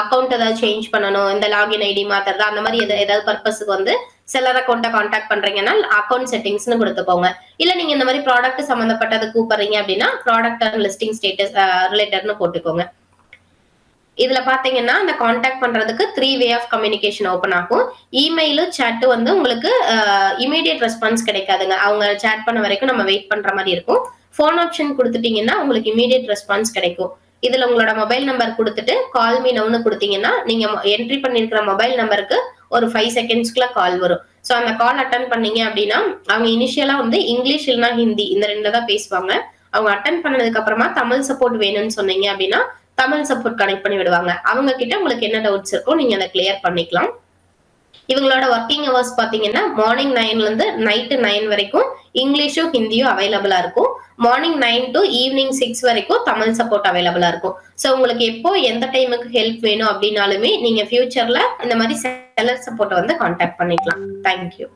அக்கௌண்ட் ஏதாவது சேஞ்ச் பண்ணணும், இந்த லாகின் ஐடி மாத்துறது, அந்த மாதிரி ஏதாவது பர்பஸ்க்கு வந்து செல்லர் அக்கௌண்ட்டை கான்டாக்ட் பண்றீங்கன்னா அக்கௌண்ட் செட்டிங்ஸ்னு கொடுத்துக்கோங்க. இல்ல நீங்க இந்த மாதிரி ப்ராடக்ட் சம்பந்தப்பட்டது கூப்பிடுறீங்க அப்படின்னா ப்ராடக்ட் அண்ட் லிஸ்டிங் ஸ்டேட்டஸ் ரிலேட்டட்னு போட்டுக்கோங்க. இதுல பாத்தீங்கன்னா இந்த கான்டாக்ட் பண்றதுக்கு 3 வே ஆஃப் கம்யூனிகேஷன் ஓபன் ஆகும். இமெயிலும் சாட் வந்து உங்களுக்கு இமீடியட் ரெஸ்பான்ஸ் கிடைக்காதுங்க. அவங்க சாட் பண்ண வரைக்கும் நம்ம வெயிட் பண்ற மாதிரி இருக்கும். போன் ஆப்ஷன் கொடுத்துட்டீங்கன்னா உங்களுக்கு இமீடியட் ரெஸ்பான்ஸ் கிடைக்கும். இதுல உங்களோட மொபைல் நம்பர் கொடுத்துட்டு கால் மீ நவுன்னு கொடுத்தீங்கன்னா நீங்க என்ட்ரி பண்ணிருக்கிற மொபைல் நம்பருக்கு ஒரு 5 செகண்ட்ஸ்க்குள்ள கால் வரும். சோ அந்த கால் அட்டன் பண்ணீங்க அப்படின்னா அவங்க இனிஷியலா வந்து இங்கிலீஷ் இல்லைன்னா ஹிந்தி இந்த 2 தான் பேசுவாங்க. அவங்க அட்டன் பண்ணதுக்கு அப்புறமா தமிழ் சப்போர்ட் வேணும்னு சொன்னீங்க அப்படின்னா தமிழ் சப்போர்ட் கனெக்ட் பண்ணி விடுவாங்க. அவங்க கிட்ட உங்களுக்கு என்ன டவுட்ஸ் இருக்கோ நீங்க அதை கிளியர் பண்ணிக்கலாம். இவங்களோட ஒர்க்கிங் ஹவர்ஸ் பாத்தீங்கன்னா மார்னிங் 9ல இருந்து நைட் 9 வரைக்கும் இங்கிலீஷும் ஹிந்தியும் அவைலபிளா இருக்கும். மார்னிங் 9 டு ஈவினிங் 6 வரைக்கும் தமிழ் சப்போர்ட் அவைலபிளா இருக்கும். சோ உங்களுக்கு எப்போ எந்த டைமுக்கு ஹெல்ப் வேணும் அப்படின்னாலுமே நீங்க ஃபியூச்சர்ல இந்த மாதிரி செல்லர் சப்போர்ட்டை வந்து கான்டாக்ட் பண்ணிக்கலாம். தேங்க்யூ.